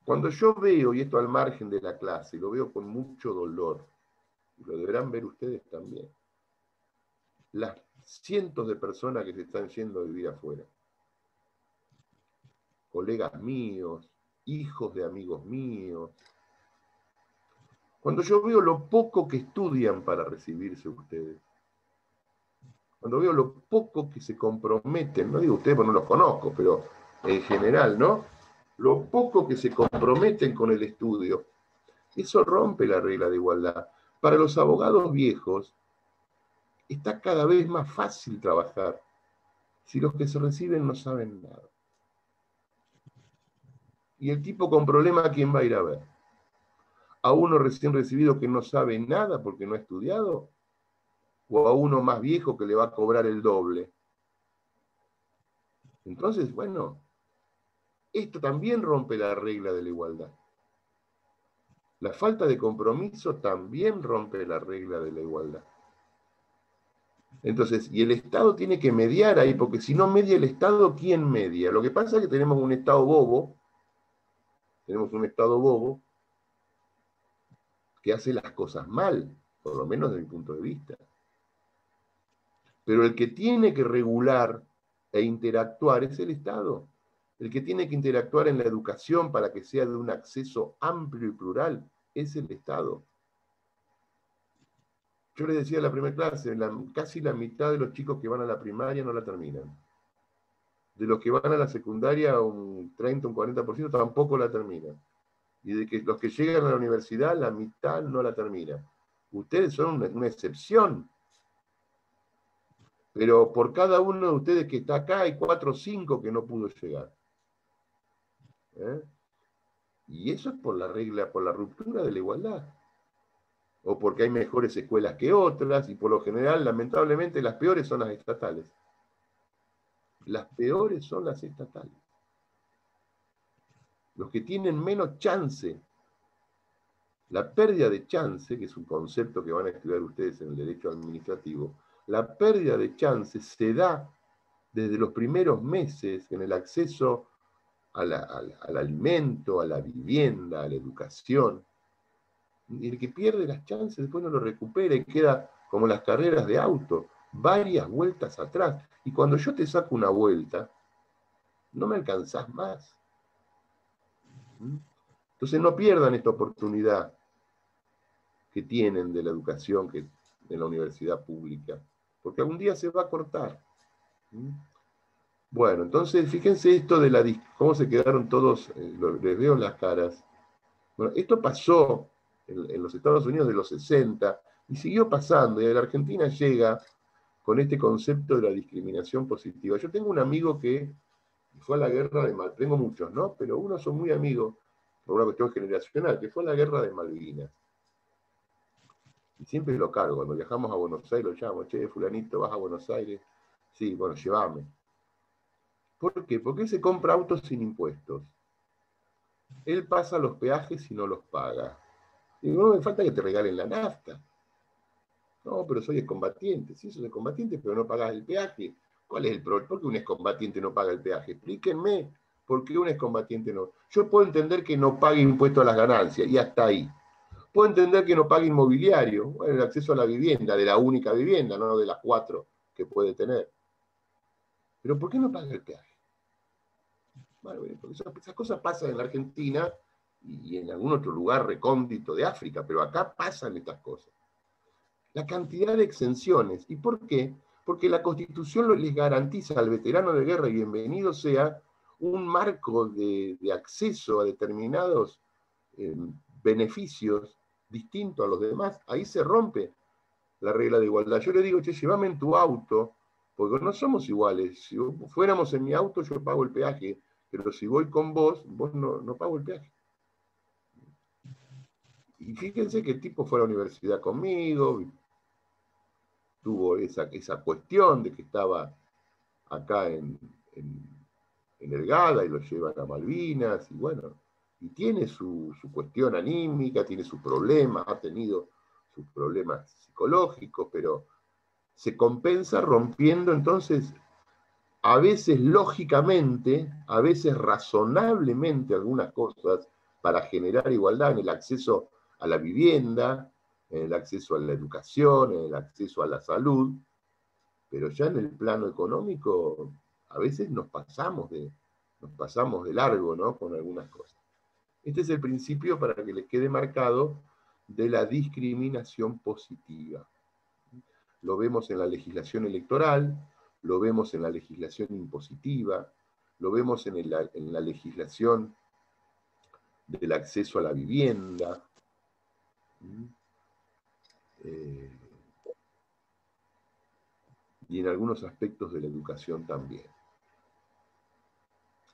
Cuando yo veo, y esto al margen de la clase, lo veo con mucho dolor, y lo deberán ver ustedes también, las cientos de personas que se están yendo a vivir afuera, colegas míos, hijos de amigos míos, cuando yo veo lo poco que estudian para recibirse ustedes, cuando veo lo poco que se comprometen, no digo ustedes porque no los conozco, pero en general, ¿no? Lo poco que se comprometen con el estudio, eso rompe la regla de igualdad. Para los abogados viejos, está cada vez más fácil trabajar si los que se reciben no saben nada. Y el tipo con problema, ¿a quién va a ir a ver? ¿A uno recién recibido que no sabe nada porque no ha estudiado? ¿O a uno más viejo que le va a cobrar el doble? Entonces, bueno, esto también rompe la regla de la igualdad. La falta de compromiso también rompe la regla de la igualdad. Entonces, y el Estado tiene que mediar ahí, porque si no media el Estado, ¿quién media? Lo que pasa es que tenemos un Estado bobo que hace las cosas mal, por lo menos desde mi punto de vista. Pero el que tiene que regular e interactuar es el Estado. El que tiene que interactuar en la educación para que sea de un acceso amplio y plural es el Estado. Yo les decía en la primera clase, casi la mitad de los chicos que van a la primaria no la terminan. De los que van a la secundaria, un 30, un 40% tampoco la terminan. Y de que los que llegan a la universidad, la mitad no la terminan. Ustedes son una excepción. Pero por cada uno de ustedes que está acá, hay 4 o 5 que no pudo llegar. ¿Eh? Y eso es por la regla, por la ruptura de la igualdad. O porque hay mejores escuelas que otras, y por lo general, lamentablemente, las peores son las estatales. Las peores son las estatales. Los que tienen menos chance. La pérdida de chance, que es un concepto que van a estudiar ustedes en el derecho administrativo, la pérdida de chance se da desde los primeros meses en el acceso al alimento, a la vivienda, a la educación. Y el que pierde las chances después no lo recupera y queda como las carreras de auto, varias vueltas atrás. Y cuando yo te saco una vuelta, no me alcanzás más. Entonces no pierdan esta oportunidad que tienen de la educación que en la universidad pública, porque algún día se va a cortar. Bueno, entonces fíjense esto de cómo se quedaron todos, les veo en las caras. Bueno, esto pasó en los Estados Unidos de los 60 y siguió pasando, y a la Argentina llega con este concepto de la discriminación positiva. Yo tengo un amigo que fue a la guerra de Malvinas, tengo muchos, ¿no? Pero unos son muy amigos, por una cuestión generacional, que fue a la guerra de Malvinas. Y siempre lo cargo, cuando viajamos a Buenos Aires lo llamo, che, fulanito, vas a Buenos Aires, sí, bueno, llévame. ¿Por qué? Porque él se compra autos sin impuestos. Él pasa los peajes y no los paga. Digo, no me falta que te regalen la nafta. No, pero soy excombatiente. Sí, sos excombatiente, pero no pagás el peaje. ¿Cuál es el problema? ¿Por qué un excombatiente no paga el peaje? Explíquenme por qué un excombatiente no. Yo puedo entender que no pague impuesto a las ganancias, y hasta ahí. Puedo entender que no pague inmobiliario, bueno, el acceso a la vivienda, de la única vivienda, no de las 4 que puede tener. Pero ¿por qué no paga el peaje? Bueno, porque esas cosas pasan en la Argentina y en algún otro lugar recóndito de África, pero acá pasan estas cosas. La cantidad de exenciones. ¿Y por qué? Porque la Constitución les garantiza al veterano de guerra, y bienvenido sea, un marco de acceso a determinados beneficios distintos a los demás. Ahí se rompe la regla de igualdad. Yo le digo, che, llévame en tu auto, porque no somos iguales. Si fuéramos en mi auto, yo pago el peaje, pero si voy con vos, vos no pago el peaje. Y fíjense que el tipo fue a la universidad conmigo, tuvo esa cuestión de que estaba acá en el GADA y lo llevan a Malvinas, y bueno, y tiene su cuestión anímica, tiene sus problemas, ha tenido sus problemas psicológicos, pero se compensa rompiendo entonces, a veces lógicamente, a veces razonablemente algunas cosas para generar igualdad en el acceso a la vivienda, en el acceso a la educación, en el acceso a la salud, pero ya en el plano económico a veces nos pasamos de largo, ¿no? Con algunas cosas. Este es el principio, para que les quede marcado, de la discriminación positiva. Lo vemos en la legislación electoral, lo vemos en la legislación impositiva, lo vemos en la legislación del acceso a la vivienda, y en algunos aspectos de la educación también.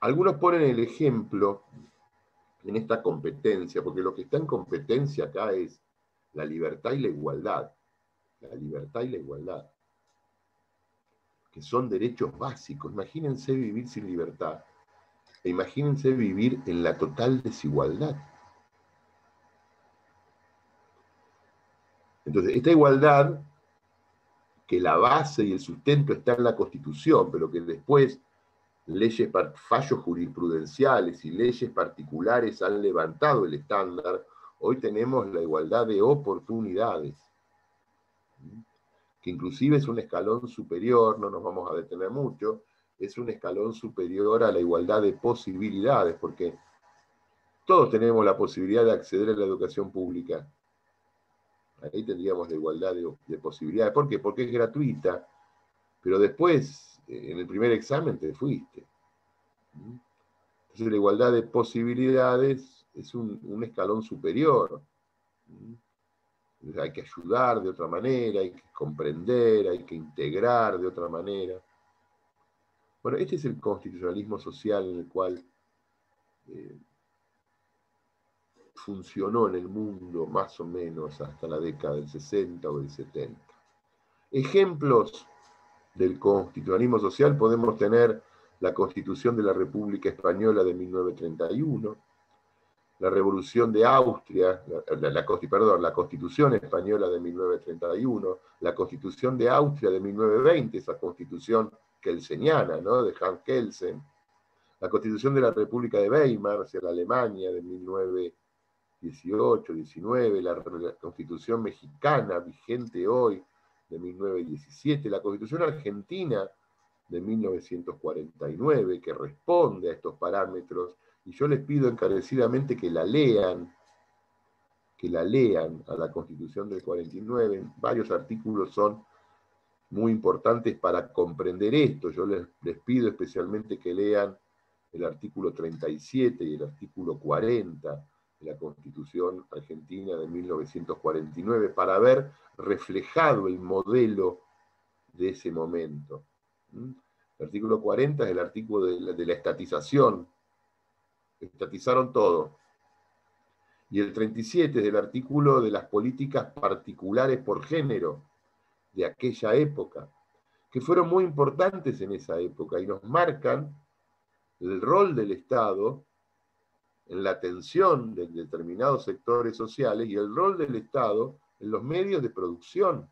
Algunos ponen el ejemplo en esta competencia, porque lo que está en competencia acá es la libertad y la igualdad. La libertad y la igualdad, que son derechos básicos. Imagínense vivir sin libertad, e imagínense vivir en la total desigualdad. Entonces, esta igualdad, que la base y el sustento está en la Constitución, pero que después fallos jurisprudenciales y leyes particulares han levantado el estándar, hoy tenemos la igualdad de oportunidades, que inclusive es un escalón superior, no nos vamos a detener mucho, es un escalón superior a la igualdad de posibilidades, porque todos tenemos la posibilidad de acceder a la educación pública. Ahí tendríamos la igualdad de posibilidades. ¿Por qué? Porque es gratuita, pero después, en el primer examen, te fuiste. Entonces la igualdad de posibilidades es un escalón superior. Hay que ayudar de otra manera, hay que comprender, hay que integrar de otra manera. Bueno, este es el constitucionalismo social en el cual funcionó en el mundo más o menos hasta la década del 60 o del 70. Ejemplos del constitucionalismo social podemos tener la Constitución de la República Española de 1931, la Revolución de Austria, la Constitución Española de 1931, la Constitución de Austria de 1920, esa Constitución kelseniana, ¿no? De Hans Kelsen, la Constitución de la República de Weimar, hacia la Alemania de 1918, 19, la Constitución mexicana vigente hoy de 1917, la Constitución argentina de 1949, que responde a estos parámetros, y yo les pido encarecidamente que la lean a la Constitución del 49. Varios artículos son muy importantes para comprender esto. Yo les pido especialmente que lean el artículo 37 y el artículo 40 de la Constitución Argentina de 1949 para ver reflejado el modelo de ese momento. El artículo 40 es el artículo de la estatización. Estatizaron todo. Y el 37 es el artículo de las políticas particulares por género de aquella época, que fueron muy importantes en esa época y nos marcan el rol del Estado en la atención de determinados sectores sociales y el rol del Estado en los medios de producción.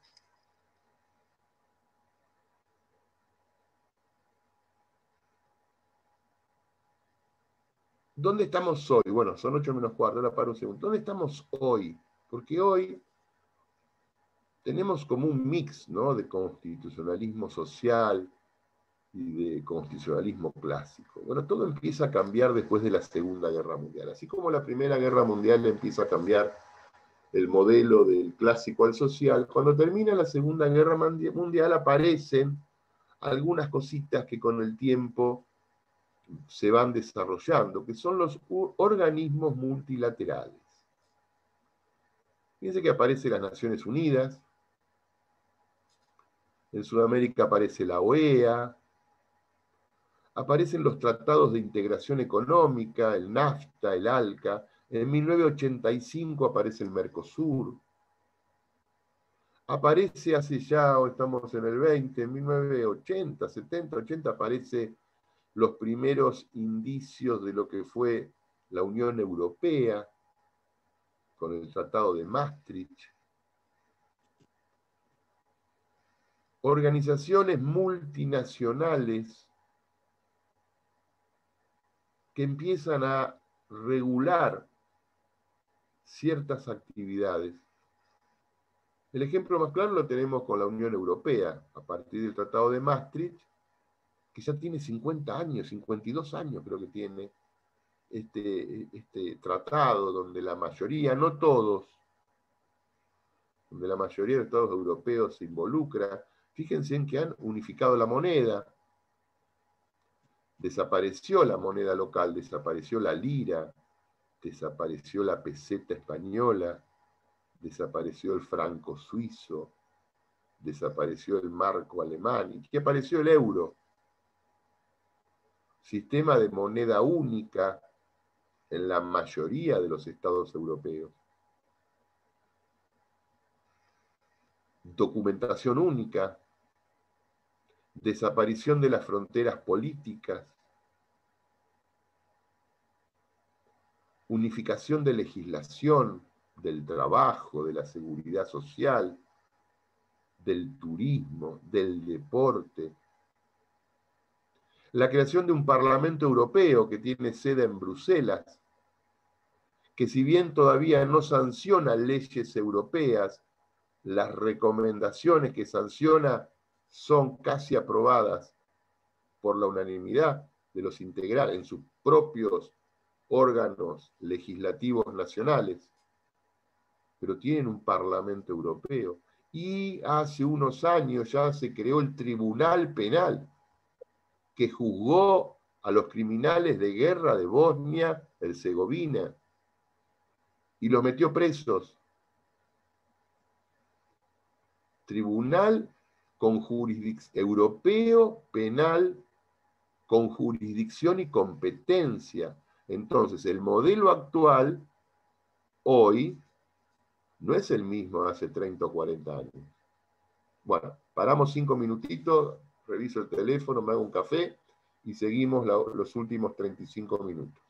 ¿Dónde estamos hoy? Bueno, son 8 menos cuarto, ahora paro un segundo. ¿Dónde estamos hoy? Porque hoy tenemos como un mix, ¿no?, de constitucionalismo social y de constitucionalismo clásico. Bueno, todo empieza a cambiar después de la Segunda Guerra Mundial. Así como la Primera Guerra Mundial empieza a cambiar el modelo del clásico al social, cuando termina la Segunda Guerra Mundial aparecen algunas cositas que con el tiempo se van desarrollando, que son los organismos multilaterales. Fíjense que aparecen las Naciones Unidas, en Sudamérica aparece la OEA, aparecen los tratados de integración económica, el NAFTA, el ALCA, en 1985 aparece el Mercosur, aparece hace ya, o estamos en el 20, en 1980, 70, 80, aparece los primeros indicios de lo que fue la Unión Europea, con el Tratado de Maastricht. Organizaciones multinacionales que empiezan a regular ciertas actividades. El ejemplo más claro lo tenemos con la Unión Europea, a partir del Tratado de Maastricht, que ya tiene 50 años, 52 años creo que tiene este tratado, donde la mayoría, no todos, donde la mayoría de estados europeos se involucra. Fíjense en que han unificado la moneda, desapareció la moneda local, desapareció la lira, desapareció la peseta española, desapareció el franco suizo, desapareció el marco alemán, y que apareció el euro, sistema de moneda única en la mayoría de los estados europeos, documentación única, desaparición de las fronteras políticas, unificación de legislación, del trabajo, de la seguridad social, del turismo, del deporte, la creación de un Parlamento Europeo que tiene sede en Bruselas, que si bien todavía no sanciona leyes europeas, las recomendaciones que sanciona son casi aprobadas por la unanimidad de los integrantes en sus propios órganos legislativos nacionales, pero tienen un Parlamento Europeo. Y hace unos años ya se creó el Tribunal Penal, que juzgó a los criminales de guerra de Bosnia, Herzegovina, y los metió presos. Tribunal con europeo penal con jurisdicción y competencia. Entonces, el modelo actual, hoy, no es el mismo de hace 30 o 40 años. Bueno, paramos 5 minutitos, reviso el teléfono, me hago un café y seguimos los últimos 35 minutos.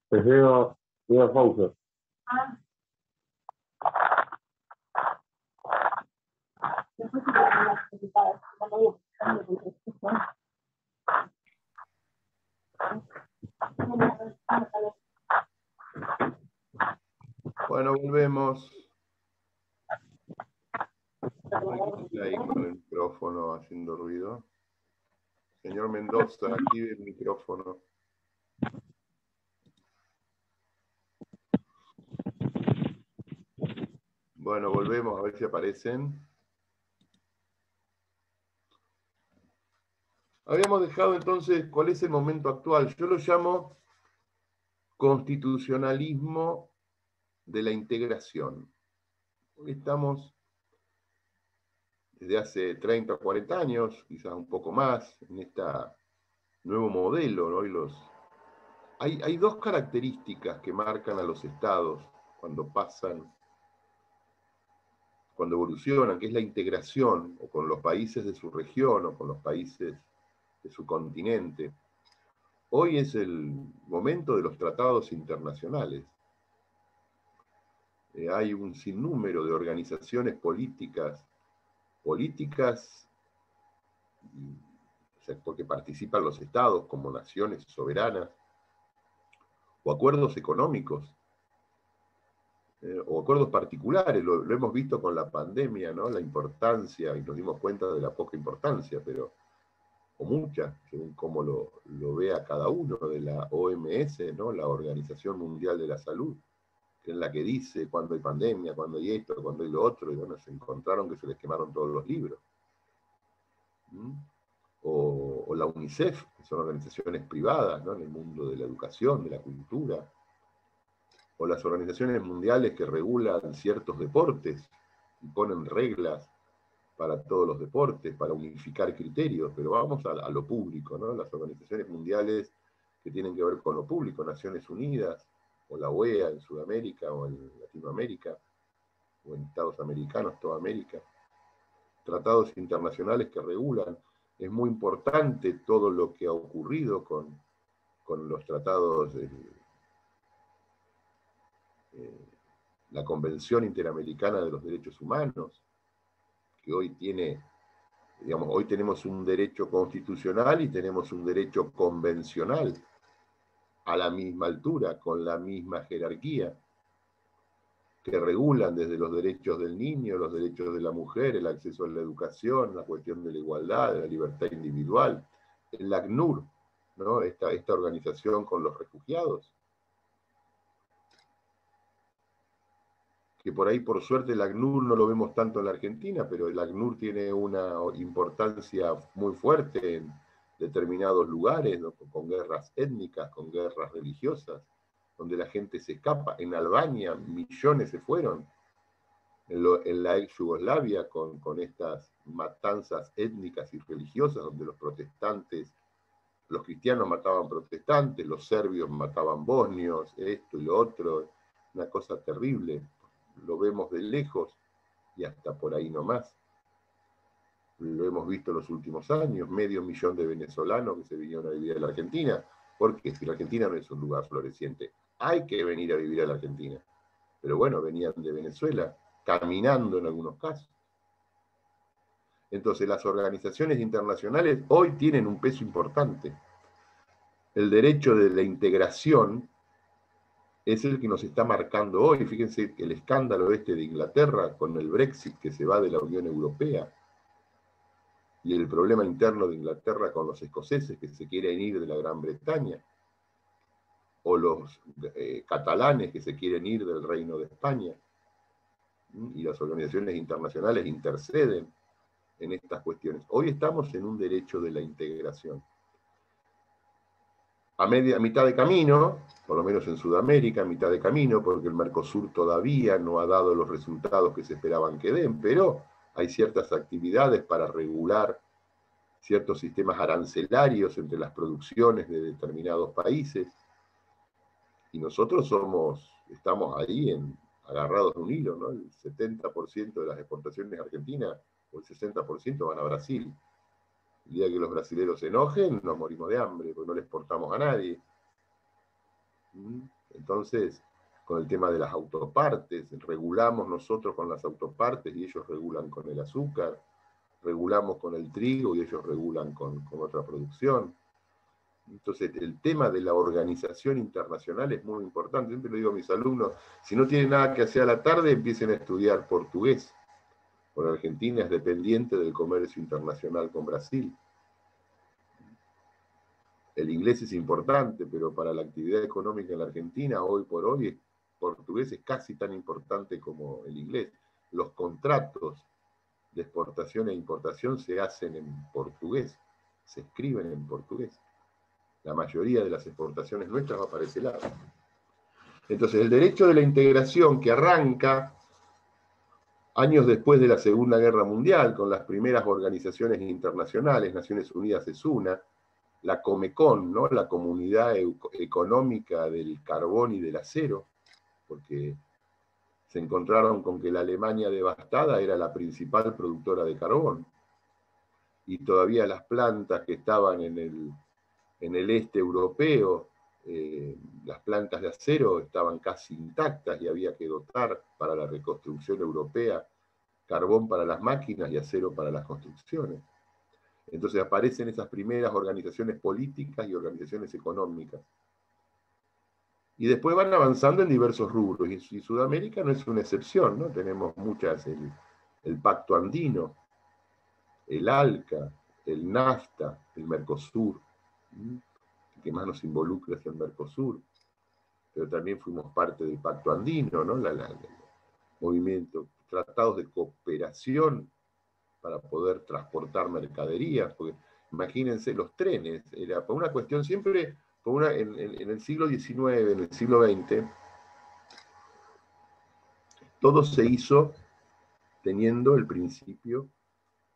Prefiero ir a pausa. Bueno, volvemos. ¿Quién está ahí con el micrófono haciendo ruido? Señor Mendoza, active el micrófono. Bueno, volvemos a ver si aparecen. Habíamos dejado entonces cuál es el momento actual. Yo lo llamo constitucionalismo de la integración. Hoy estamos desde hace 30 o 40 años, quizás un poco más, en este nuevo modelo, ¿no? Hay dos características que marcan a los estados cuando pasan, cuando evolucionan, que es la integración, o con los países de su región, o con los países de su continente. Hoy es el momento de los tratados internacionales. Hay un sinnúmero de organizaciones políticas, o sea, porque participan los estados como naciones soberanas, o acuerdos económicos, o acuerdos particulares. Lo hemos visto con la pandemia, ¿no? La importancia, y nos dimos cuenta de la poca importancia, pero o mucha, según cómo lo vea cada uno, de la OMS, ¿no? La Organización Mundial de la Salud, que es la que dice cuándo hay pandemia, cuándo hay esto, cuándo hay lo otro, y bueno, se encontraron que se les quemaron todos los libros. O la UNICEF, que son organizaciones privadas, ¿no? En el mundo de la educación, de la cultura, o las organizaciones mundiales que regulan ciertos deportes y ponen reglas para todos los deportes, para unificar criterios, pero vamos a lo público, ¿no? Las organizaciones mundiales que tienen que ver con lo público, Naciones Unidas, o la OEA en Sudamérica, o en Latinoamérica, o en Estados Americanos, toda América. Tratados internacionales que regulan. Es muy importante todo lo que ha ocurrido con los tratados de la Convención Interamericana de los Derechos Humanos, que hoy tiene, digamos, hoy tenemos un derecho constitucional y tenemos un derecho convencional a la misma altura, con la misma jerarquía, que regulan desde los derechos del niño, los derechos de la mujer, el acceso a la educación, la cuestión de la igualdad, de la libertad individual. El ACNUR, ¿no? Esta organización con los refugiados. Que por ahí, por suerte, el ACNUR no lo vemos tanto en la Argentina, pero el ACNUR tiene una importancia muy fuerte en determinados lugares, ¿no? Con guerras étnicas, con guerras religiosas, donde la gente se escapa. En Albania, millones se fueron. En la ex Yugoslavia, con estas matanzas étnicas y religiosas, donde los protestantes, los cristianos mataban protestantes, los serbios mataban bosnios, esto y lo otro, una cosa terrible. Lo vemos de lejos y hasta por ahí nomás. Lo hemos visto en los últimos años, 500.000 de venezolanos que se vinieron a vivir a la Argentina, porque si la Argentina no es un lugar floreciente, hay que venir a vivir a la Argentina. Pero bueno, venían de Venezuela, caminando en algunos casos. Entonces las organizaciones internacionales hoy tienen un peso importante. El derecho de la integración es el que nos está marcando hoy. Fíjense el escándalo de Inglaterra con el Brexit, que se va de la Unión Europea, y el problema interno de Inglaterra con los escoceses que se quieren ir de la Gran Bretaña, o los catalanes que se quieren ir del Reino de España, y las organizaciones internacionales interceden en estas cuestiones. Hoy estamos en un derecho de la integración. A mitad de camino, por lo menos en Sudamérica, a mitad de camino, porque el Mercosur todavía no ha dado los resultados que se esperaban que den, pero hay ciertas actividades para regular ciertos sistemas arancelarios entre las producciones de determinados países, y nosotros estamos ahí agarrados de un hilo, ¿no? El 70% de las exportaciones argentinas, o el 60% van a Brasil. El día que los brasileros se enojen, nos morimos de hambre, porque no le exportamos a nadie. Entonces, con el tema de las autopartes, regulamos nosotros con las autopartes y ellos regulan con el azúcar, regulamos con el trigo y ellos regulan con otra producción. Entonces, el tema de la organización internacional es muy importante. Siempre le digo a mis alumnos, si no tienen nada que hacer a la tarde, empiecen a estudiar portugués. Porque Argentina es dependiente del comercio internacional con Brasil. El inglés es importante, pero para la actividad económica en la Argentina, hoy por hoy, el portugués es casi tan importante como el inglés. Los contratos de exportación e importación se hacen en portugués, se escriben en portugués. La mayoría de las exportaciones nuestras va para ese lado. Entonces, el derecho de la integración que arranca años después de la Segunda Guerra Mundial, con las primeras organizaciones internacionales, Naciones Unidas es una, la Comecon, ¿no? La Comunidad Económica del Carbón y del Acero, porque se encontraron con que la Alemania devastada era la principal productora de carbón, y todavía las plantas que estaban en el este europeo, las plantas de acero estaban casi intactas y había que dotar para la reconstrucción europea carbón para las máquinas y acero para las construcciones. Entonces aparecen esas primeras organizaciones políticas y organizaciones económicas. Y después van avanzando en diversos rubros, y Sudamérica no es una excepción, ¿no? Tenemos muchas, el Pacto Andino, el ALCA, el NAFTA, el Mercosur. El que más nos involucra es el Mercosur, pero también fuimos parte del Pacto Andino, ¿no? El movimiento, tratados de cooperación para poder transportar mercaderías, porque imagínense los trenes, era por una cuestión siempre, en el siglo XIX, en el siglo XX, todo se hizo teniendo el principio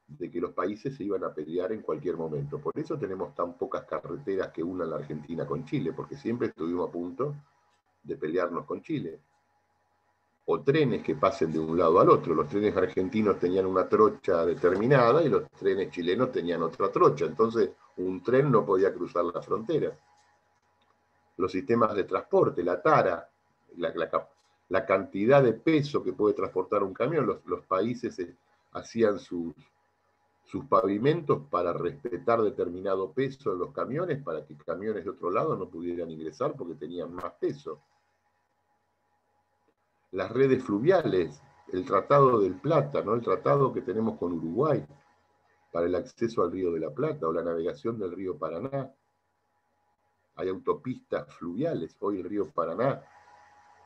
de que los países se iban a pelear en cualquier momento. Por eso tenemos tan pocas carreteras que unan la Argentina con Chile, porque siempre estuvimos a punto de pelearnos con Chile. O trenes que pasen de un lado al otro. Los trenes argentinos tenían una trocha determinada y los trenes chilenos tenían otra trocha. Entonces, un tren no podía cruzar la frontera. Los sistemas de transporte, la tara, la cantidad de peso que puede transportar un camión, los países hacían sus pavimentos para respetar determinado peso en los camiones, para que camiones de otro lado no pudieran ingresar porque tenían más peso. Las redes fluviales, el Tratado del Plata, ¿no? El tratado que tenemos con Uruguay para el acceso al Río de la Plata, o la navegación del río Paraná. hay autopistas fluviales. Hoy el río Paraná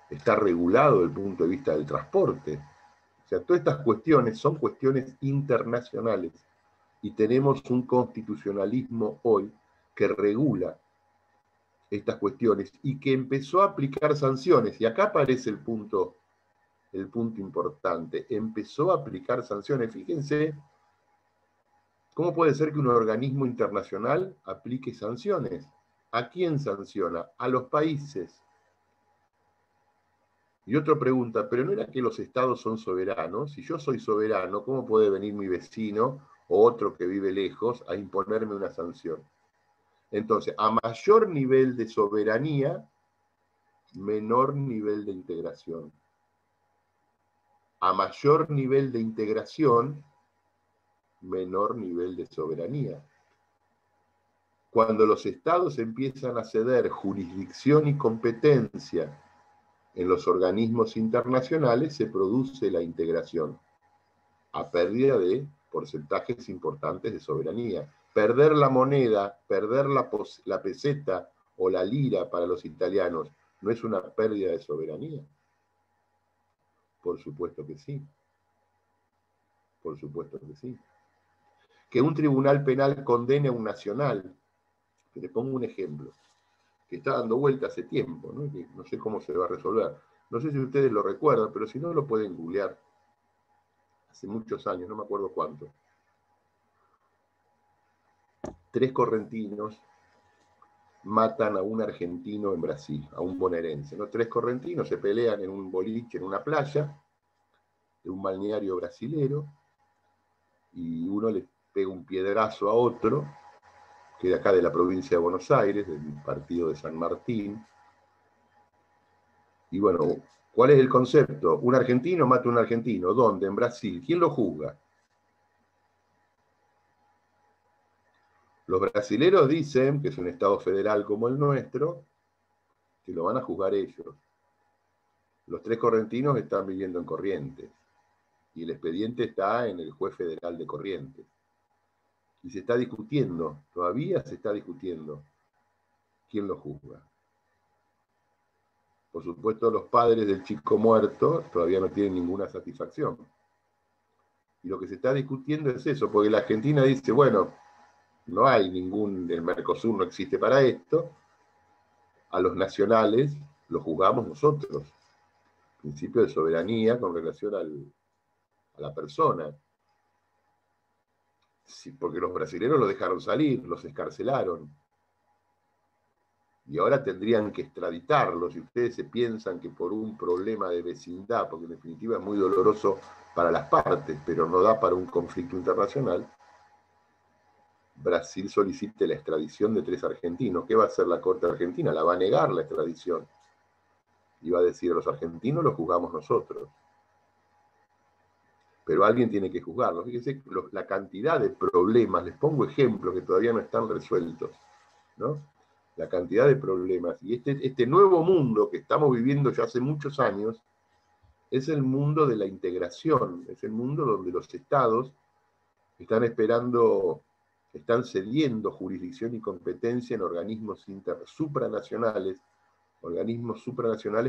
está regulado desde el punto de vista del transporte. O sea, todas estas cuestiones son cuestiones internacionales y tenemos un constitucionalismo hoy que regula estas cuestiones y que empezó a aplicar sanciones. Y acá aparece el punto importante. Empezó a aplicar sanciones. Fíjense, ¿cómo puede ser que un organismo internacional aplique sanciones? ¿A quién sanciona? A los países. Y otra pregunta, ¿pero no era que los estados son soberanos? Si yo soy soberano, ¿cómo puede venir mi vecino o otro que vive lejos a imponerme una sanción? Entonces, a mayor nivel de soberanía, menor nivel de integración. A mayor nivel de integración, menor nivel de soberanía. Cuando los estados empiezan a ceder jurisdicción y competencia en los organismos internacionales, se produce la integración, a pérdida de porcentajes importantes de soberanía. Perder la moneda, perder la peseta o la lira para los italianos, ¿no es una pérdida de soberanía? Por supuesto que sí. Por supuesto que sí. Que un tribunal penal condene a un nacional, que te pongo un ejemplo, que está dando vuelta hace tiempo, ¿no? Que no sé cómo se va a resolver. No sé si ustedes lo recuerdan, pero si no lo pueden googlear. Hace muchos años, no me acuerdo cuánto. 3 correntinos matan a un argentino en Brasil, a un bonaerense, ¿no? 3 correntinos se pelean en un boliche, en una playa, de un balneario brasilero, y uno le pega un piedrazo a otro, que de acá de la provincia de Buenos Aires, del partido de San Martín. Y bueno, ¿cuál es el concepto? Un argentino mata a un argentino. ¿Dónde? En Brasil. ¿Quién lo juzga? Los brasileros dicen, que es un estado federal como el nuestro, que lo van a juzgar ellos. Los 3 correntinos están viviendo en Corrientes. Y el expediente está en el juez federal de Corrientes. Y se está discutiendo, todavía se está discutiendo, quién lo juzga. Por supuesto, los padres del chico muerto todavía no tienen ninguna satisfacción. Y lo que se está discutiendo es eso, porque la Argentina dice, bueno, no hay el Mercosur no existe para esto, a los nacionales los juzgamos nosotros. Principio de soberanía con relación a la persona. Sí, porque los brasileños los dejaron salir, los escarcelaron. Y ahora tendrían que extraditarlos. Si ustedes se piensan que por un problema de vecindad, porque en definitiva es muy doloroso para las partes, pero no da para un conflicto internacional, Brasil solicite la extradición de 3 argentinos. ¿Qué va a hacer la Corte Argentina? La va a negar la extradición. Y va a decir, a los argentinos los juzgamos nosotros. Pero alguien tiene que juzgarlos. Fíjense la cantidad de problemas, les pongo ejemplos que todavía no están resueltos, ¿no? La cantidad de problemas. Y este nuevo mundo que estamos viviendo ya hace muchos años es el mundo de la integración, es el mundo donde los estados están cediendo jurisdicción y competencia en organismos supranacionales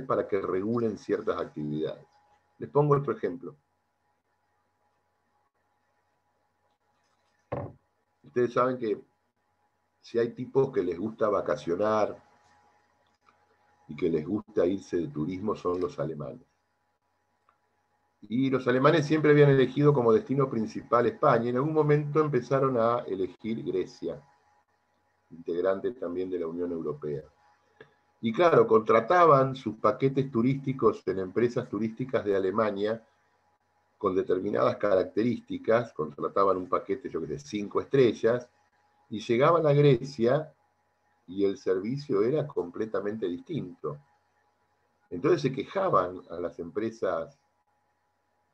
para que regulen ciertas actividades. Les pongo otro ejemplo. Ustedes saben que si hay tipos que les gusta vacacionar y que les gusta irse de turismo son los alemanes. Y los alemanes siempre habían elegido como destino principal España, y en algún momento empezaron a elegir Grecia, integrante también de la Unión Europea. Y claro, contrataban sus paquetes turísticos en empresas turísticas de Alemania con determinadas características, contrataban un paquete, yo que sé, 5 estrellas, y llegaban a Grecia y el servicio era completamente distinto. Entonces se quejaban a las empresas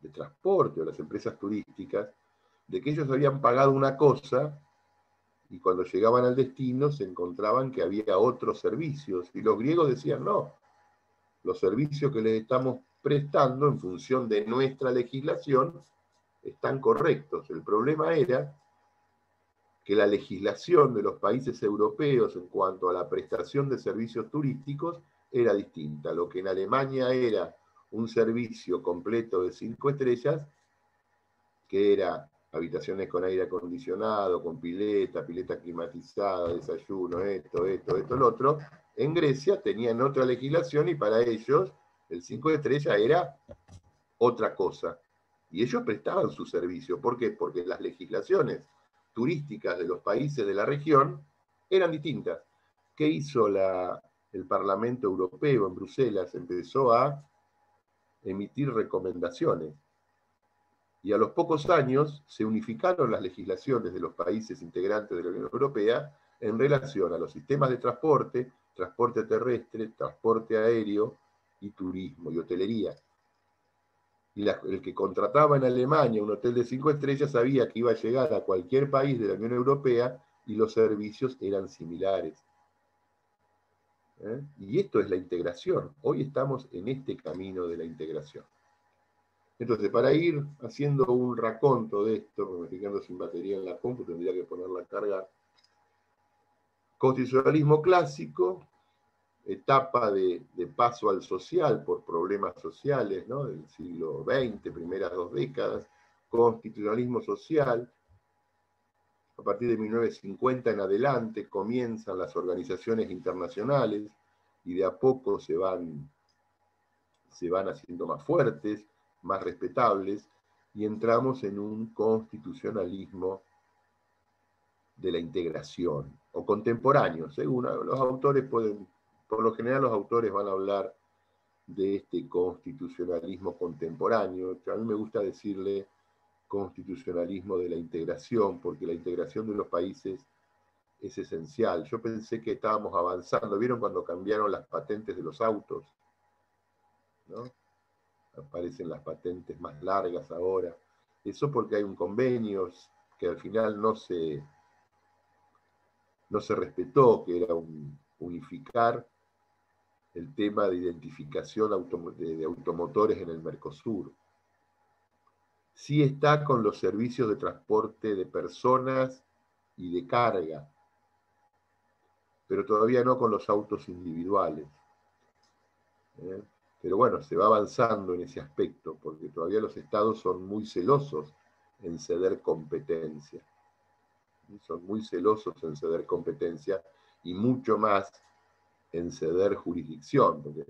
de transporte o las empresas turísticas de que ellos habían pagado una cosa y cuando llegaban al destino se encontraban que había otros servicios. Y los griegos decían, no, los servicios que les estamos prestando en función de nuestra legislación están correctos. El problema era que la legislación de los países europeos en cuanto a la prestación de servicios turísticos era distinta. Lo que en Alemania era un servicio completo de 5 estrellas, que era habitaciones con aire acondicionado, con pileta climatizada, desayuno, esto, lo otro, en Grecia tenían otra legislación y para ellos el 5 estrellas era otra cosa. Y ellos prestaban su servicio. ¿Por qué? Porque las legislaciones turísticas de los países de la región eran distintas. ¿Qué hizo el Parlamento Europeo en Bruselas? Empezó a emitir recomendaciones. Y a los pocos años se unificaron las legislaciones de los países integrantes de la Unión Europea en relación a los sistemas de transporte, transporte terrestre, transporte aéreo y turismo y hotelería. Y el que contrataba en Alemania un hotel de 5 estrellas sabía que iba a llegar a cualquier país de la Unión Europea y los servicios eran similares. Y esto es la integración. Hoy estamos en este camino de la integración. Entonces, para ir haciendo un raconto de esto, me estoy quedando sin batería en la compu, tendría que ponerla a cargar. Constitucionalismo clásico, etapa de paso al social por problemas sociales, ¿no?, del siglo XX, primeras 2 décadas, constitucionalismo social. A partir de 1950 en adelante comienzan las organizaciones internacionales y de a poco se van haciendo más fuertes, más respetables, y entramos en un constitucionalismo de la integración, o contemporáneo, según los autores pueden. Por lo general los autores van a hablar de este constitucionalismo contemporáneo, que a mí me gusta decirle constitucionalismo de la integración, porque la integración de los países es esencial. Yo pensé que estábamos avanzando. ¿Vieron cuando cambiaron las patentes de los autos? ¿No? Aparecen las patentes más largas ahora. Eso porque hay un convenio que al final no se respetó, que era unificar el tema de identificación de automotores en el Mercosur. Sí está con los servicios de transporte de personas y de carga, pero todavía no con los autos individuales. Pero bueno, se va avanzando en ese aspecto, porque todavía los estados son muy celosos en ceder competencia. Son muy celosos en ceder competencia y mucho más en ceder jurisdicción, porque,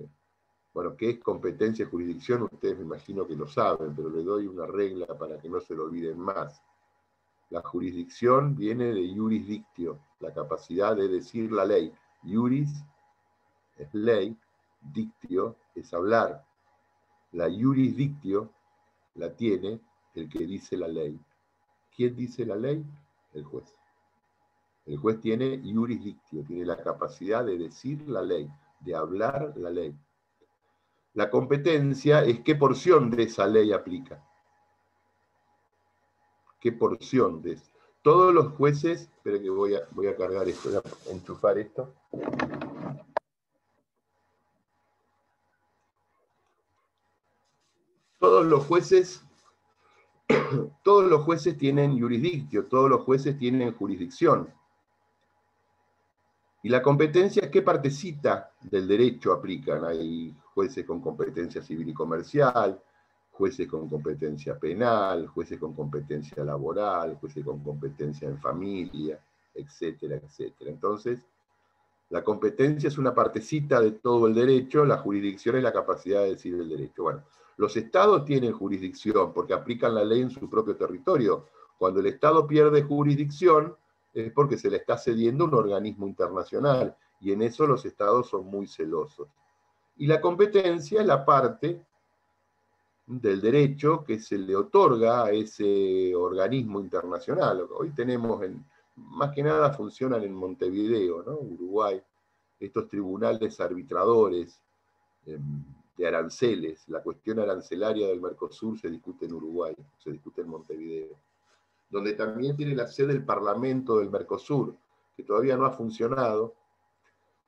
bueno, ¿qué es competencia y jurisdicción? Ustedes me imagino que lo saben, pero le doy una regla para que no se lo olviden más. La jurisdicción viene de iuris dictio, la capacidad de decir la ley. Iuris es ley, dictio es hablar. La iuris dictio la tiene el que dice la ley. ¿Quién dice la ley? El juez. El juez tiene iuris dictio, tiene la capacidad de decir la ley, de hablar la ley. La competencia es qué porción de esa ley aplica. ¿Qué porción de eso? Todos los jueces, espera que voy a cargar esto, voy a enchufar esto. Todos los jueces tienen jurisdicción, todos los jueces tienen jurisdicción. Y la competencia, ¿qué partecita del derecho aplican? Hay jueces con competencia civil y comercial, jueces con competencia penal, jueces con competencia laboral, jueces con competencia en familia, etcétera, etcétera. Entonces, la competencia es una partecita de todo el derecho, la jurisdicción es la capacidad de decir el derecho. Bueno, los estados tienen jurisdicción porque aplican la ley en su propio territorio. Cuando el estado pierde jurisdicción es porque se le está cediendo un organismo internacional, y en eso los estados son muy celosos. Y la competencia es la parte del derecho que se le otorga a ese organismo internacional. Hoy tenemos, más que nada funcionan en Montevideo, ¿no?, Uruguay, estos tribunales arbitradores de aranceles. La cuestión arancelaria del Mercosur se discute en Uruguay, se discute en Montevideo, donde también tiene la sede el Parlamento del Mercosur, que todavía no ha funcionado,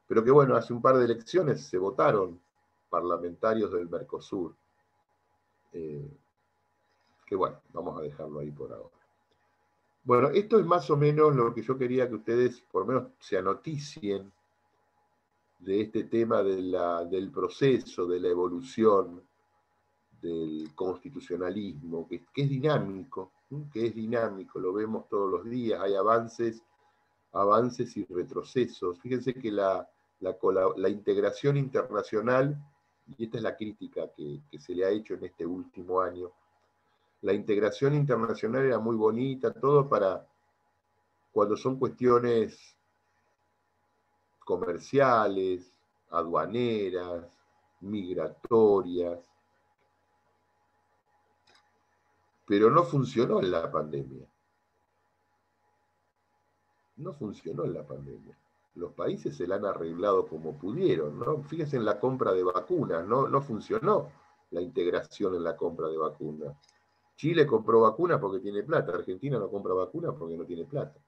pero que bueno, hace un par de elecciones se votaron parlamentarios del Mercosur. Que bueno, vamos a dejarlo ahí por ahora. Bueno, esto es más o menos lo que yo quería que ustedes por lo menos se anoticien de este tema del proceso, de la evolución, del constitucionalismo, que es dinámico, ¿sí? Que es dinámico, lo vemos todos los días, hay avances y retrocesos. Fíjense que la integración internacional, y esta es la crítica que se le ha hecho en este último año, la integración internacional era muy bonita, todo para cuando son cuestiones comerciales, aduaneras, migratorias, pero no funcionó en la pandemia. No funcionó en la pandemia. Los países se la han arreglado como pudieron, ¿no? Fíjense en la compra de vacunas, no funcionó la integración en la compra de vacunas. Chile compró vacunas porque tiene plata, Argentina no compra vacunas porque no tiene plata.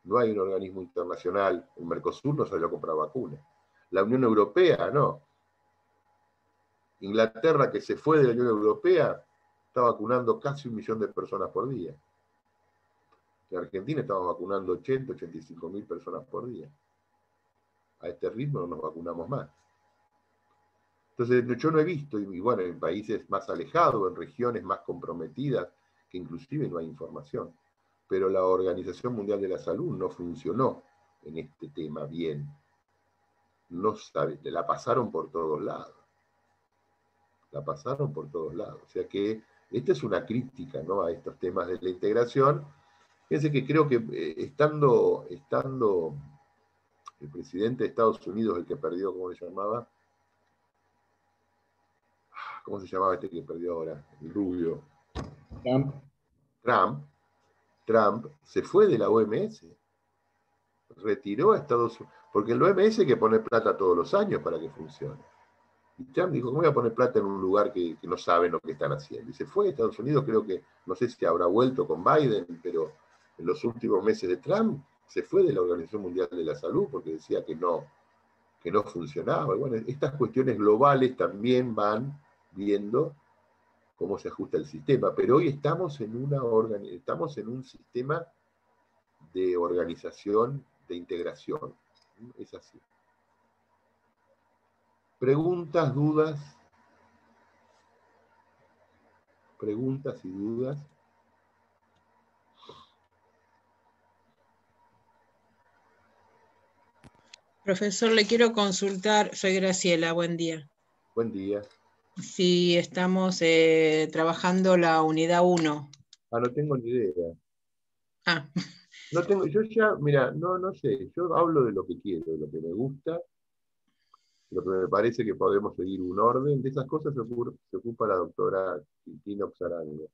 No hay un organismo internacional, el Mercosur no salió a comprar vacunas. La Unión Europea, no. Inglaterra, que se fue de la Unión Europea, está vacunando casi 1 millón de personas por día. En Argentina estamos vacunando 80, 85 mil personas por día. A este ritmo no nos vacunamos más. Entonces, yo no he visto, y bueno, en países más alejados, en regiones más comprometidas, que inclusive no hay información, pero la Organización Mundial de la Salud no funcionó en este tema bien. No sabe, la pasaron por todos lados. La pasaron por todos lados. O sea que esta es una crítica, ¿no?, a estos temas de la integración. Fíjense que creo que estando el presidente de Estados Unidos, el que perdió, ¿cómo se llamaba? ¿Cómo se llamaba este que perdió ahora? El rubio. Trump se fue de la OMS. Retiró a Estados Unidos. Porque en la OMS hay que poner plata todos los años para que funcione. Y Trump dijo, ¿cómo voy a poner plata en un lugar que no saben lo que están haciendo? Y se fue a Estados Unidos, creo que, no sé si habrá vuelto con Biden, pero en los últimos meses de Trump se fue de la Organización Mundial de la Salud porque decía que no funcionaba. Y bueno, estas cuestiones globales también van viendo cómo se ajusta el sistema, pero hoy estamos en un sistema de organización, de integración. Es así. Preguntas, dudas. Preguntas y dudas. Profesor, le quiero consultar, soy Graciela, buen día. Buen día. Si estamos trabajando la unidad 1. No tengo ni idea. Ah. No tengo, yo ya, mira, no sé, yo hablo de lo que quiero, de lo que me gusta, lo que me parece que podemos seguir un orden, de esas cosas se ocupa la doctora Cristina Oxarango.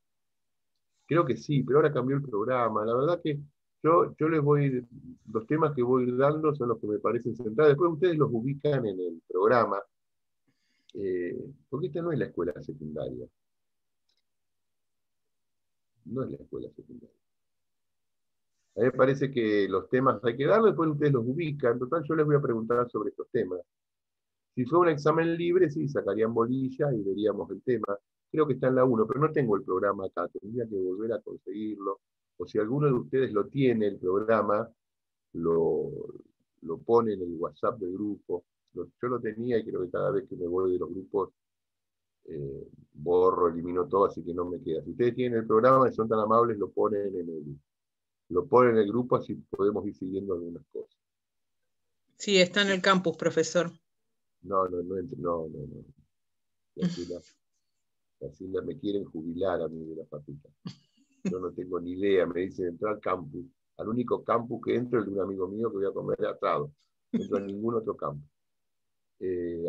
Creo que sí, pero ahora cambió el programa. La verdad que yo les voy, los temas que voy dando son los que me parecen centrales. Después ustedes los ubican en el programa, porque esta no es la escuela secundaria. No es la escuela secundaria. A mí me parece que los temas hay que darlos, después ustedes los ubican. En total, yo les voy a preguntar sobre estos temas. Si fue un examen libre, sí, sacarían bolilla y veríamos el tema. Creo que está en la 1, pero no tengo el programa acá, tendría que volver a conseguirlo. O si alguno de ustedes lo tiene, el programa, lo pone en el WhatsApp del grupo. Yo lo tenía y creo que cada vez que me voy de los grupos, borro, elimino todo, así que no me queda. Si ustedes tienen el programa y son tan amables, lo ponen en el grupo, así podemos ir siguiendo algunas cosas. Sí, está en el campus, profesor. No. Así me quieren jubilar a mí de la facultad. Yo no tengo ni idea, me dicen entrar al campus. Al único campus que entro es el de un amigo mío que voy a comer atado. No entro a ningún otro campus.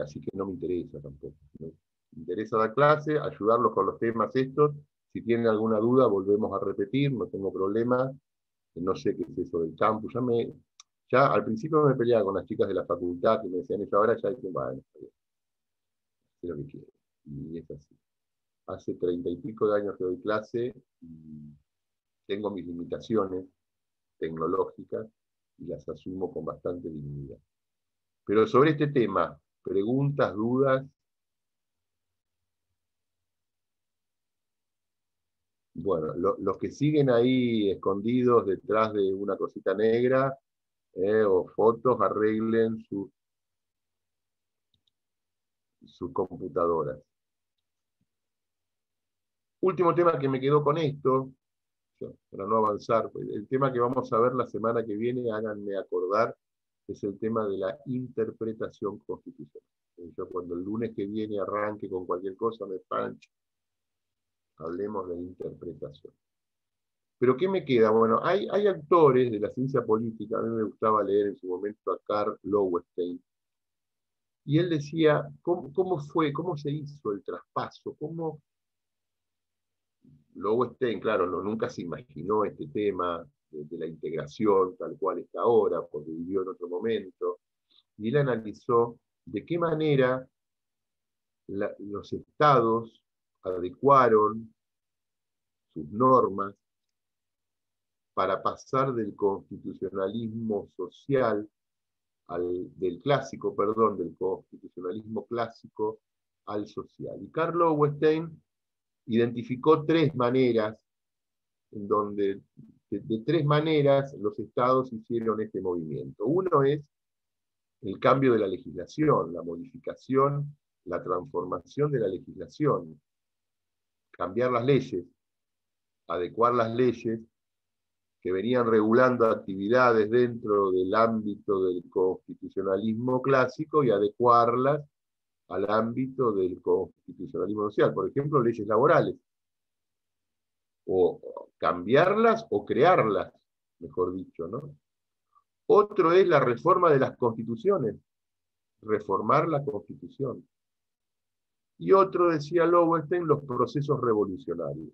Así que no me interesa tampoco. Me interesa dar clase, ayudarlos con los temas estos. Si tienen alguna duda, volvemos a repetir, no tengo problema. No sé qué es eso del campus. Ya al principio me peleaba con las chicas de la facultad que me decían eso, ahora ya dicen, bueno, es lo que quiero. Y es así. Hace 30 y pico de años que doy clase y tengo mis limitaciones tecnológicas y las asumo con bastante dignidad. Pero sobre este tema, preguntas, dudas. Bueno, los que siguen ahí escondidos detrás de una cosita negra o fotos, arreglen sus computadoras. Último tema que me quedó con esto, para no avanzar, el tema que vamos a ver la semana que viene, háganme acordar, es el tema de la interpretación constitucional. Yo cuando el lunes que viene arranque con cualquier cosa me pancho, hablemos de interpretación. ¿Pero qué me queda? Bueno, hay actores de la ciencia política, a mí me gustaba leer en su momento a Karl Lowenstein, y él decía, ¿cómo se hizo el traspaso? Lowenstein, claro, nunca se imaginó este tema de la integración tal cual está ahora, porque vivió en otro momento, y él analizó de qué manera los estados adecuaron sus normas para pasar del constitucionalismo social, del constitucionalismo clásico al social. Y Karl Lowenstein identificó tres maneras, en donde de tres maneras los estados hicieron este movimiento. Uno es el cambio de la legislación, la modificación, la transformación de la legislación, cambiar las leyes, adecuar las leyes que venían regulando actividades dentro del ámbito del constitucionalismo clásico y adecuarlas al ámbito del constitucionalismo social. Por ejemplo, leyes laborales. O cambiarlas o crearlas, mejor dicho, ¿no? Otro es la reforma de las constituciones, reformar la Constitución. Y otro, decía Lowenstein, los procesos revolucionarios,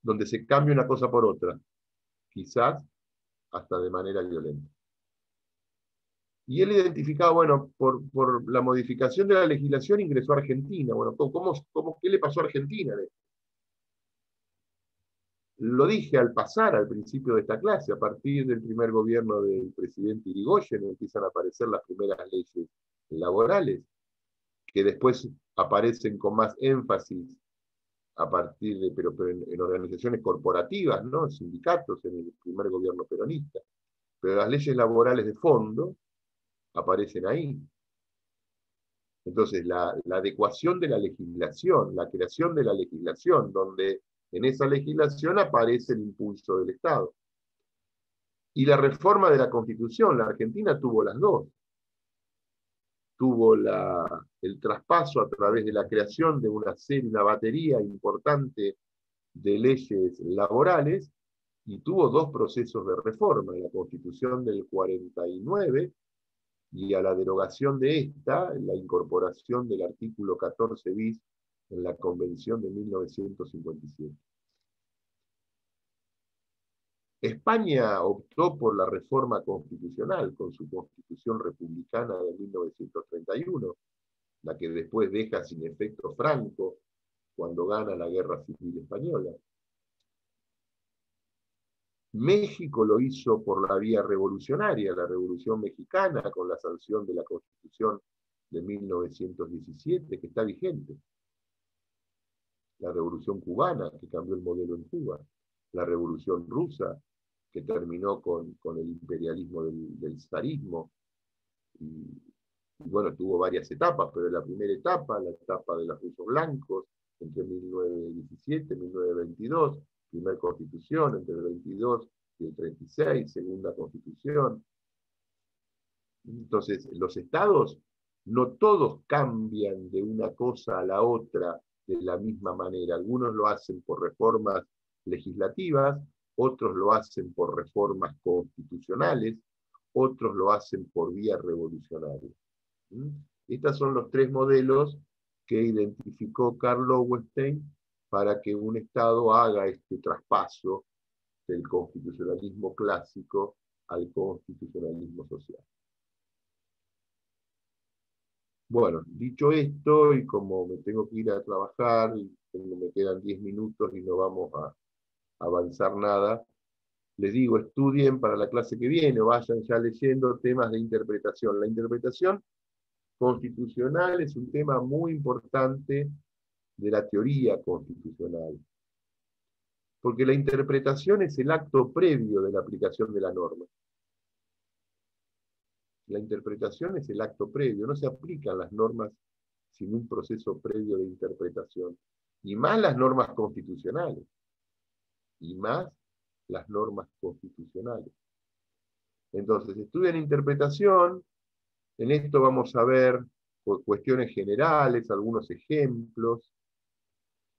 donde se cambia una cosa por otra, quizás hasta de manera violenta. Y él identificaba, bueno, por la modificación de la legislación ingresó a Argentina. Bueno, ¿qué le pasó a Argentina? Lo dije al pasar al principio de esta clase, a partir del primer gobierno del presidente Irigoyen empiezan a aparecer las primeras leyes laborales, que después aparecen con más énfasis a partir de, pero en organizaciones corporativas, ¿no? Sindicatos, en el primer gobierno peronista. Pero las leyes laborales de fondo aparecen ahí. Entonces, la adecuación de la legislación, la creación de la legislación, donde en esa legislación aparece el impulso del Estado. Y la reforma de la Constitución, la Argentina tuvo las dos. Tuvo el traspaso a través de la creación de una batería importante de leyes laborales, y tuvo dos procesos de reforma, la Constitución del 49 y a la derogación de esta, la incorporación del artículo 14 bis en la Convención de 1957. España optó por la reforma constitucional con su Constitución republicana de 1931, la que después deja sin efecto Franco cuando gana la Guerra Civil Española. México lo hizo por la vía revolucionaria, la Revolución Mexicana, con la sanción de la Constitución de 1917, que está vigente. La Revolución Cubana, que cambió el modelo en Cuba. La Revolución Rusa, que terminó con el imperialismo del zarismo. Y bueno, tuvo varias etapas, pero la primera etapa, la etapa de los rusos blancos, entre 1917 y 1922, primera constitución, entre el 22 y el 36, segunda constitución. Entonces, los estados no todos cambian de una cosa a la otra de la misma manera. Algunos lo hacen por reformas legislativas, otros lo hacen por reformas constitucionales, otros lo hacen por vía revolucionaria. Estos son los tres modelos que identificó Karl Lowenstein para que un Estado haga este traspaso del constitucionalismo clásico al constitucionalismo social. Bueno, dicho esto, y como me tengo que ir a trabajar, y me quedan 10 minutos y no vamos a avanzar nada, les digo, estudien para la clase que viene, vayan ya leyendo temas de interpretación. La interpretación constitucional es un tema muy importante de la teoría constitucional. Porque la interpretación es el acto previo de la aplicación de la norma. La interpretación es el acto previo, no se aplican las normas sin un proceso previo de interpretación. Y más las normas constitucionales. Y más las normas constitucionales. Entonces, estudian interpretación, en esto vamos a ver cuestiones generales, algunos ejemplos,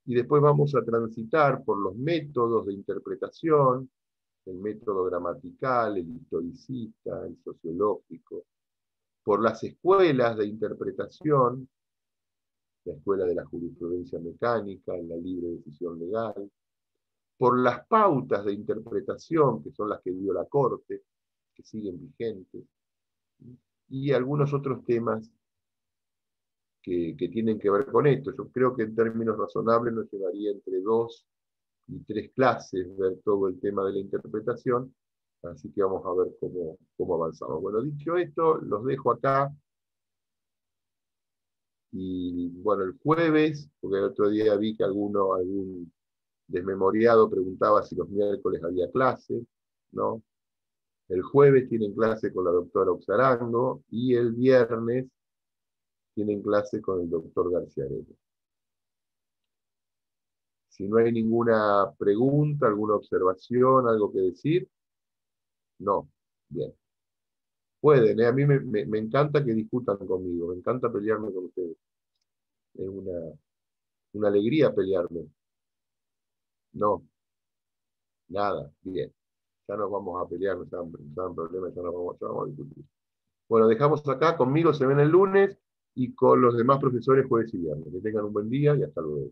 y después vamos a transitar por los métodos de interpretación, el método gramatical, el historicista, el sociológico, por las escuelas de interpretación, la escuela de la jurisprudencia mecánica, la libre decisión legal, por las pautas de interpretación, que son las que dio la Corte, que siguen vigentes, y algunos otros temas que tienen que ver con esto. Yo creo que en términos razonables nos llevaría entre 2 y 3 clases ver todo el tema de la interpretación, así que vamos a ver cómo avanzamos. Bueno, dicho esto, los dejo acá, y bueno, el jueves, porque el otro día vi que algún desmemoriado preguntaba si los miércoles había clase, ¿no? El jueves tienen clase con la doctora Oxarango, y el viernes tienen clase con el doctor García Arena. Si no hay ninguna pregunta, alguna observación, algo que decir, no. Bien. Pueden, ¿eh? A mí me encanta que discutan conmigo, me encanta pelearme con ustedes. Es una alegría pelearme. No, nada, bien. Ya nos vamos a pelear, no están problemas, ya vamos a discutir. Bueno, dejamos acá, conmigo se ven el lunes, y con los demás profesores jueves y viernes. Que tengan un buen día y hasta luego.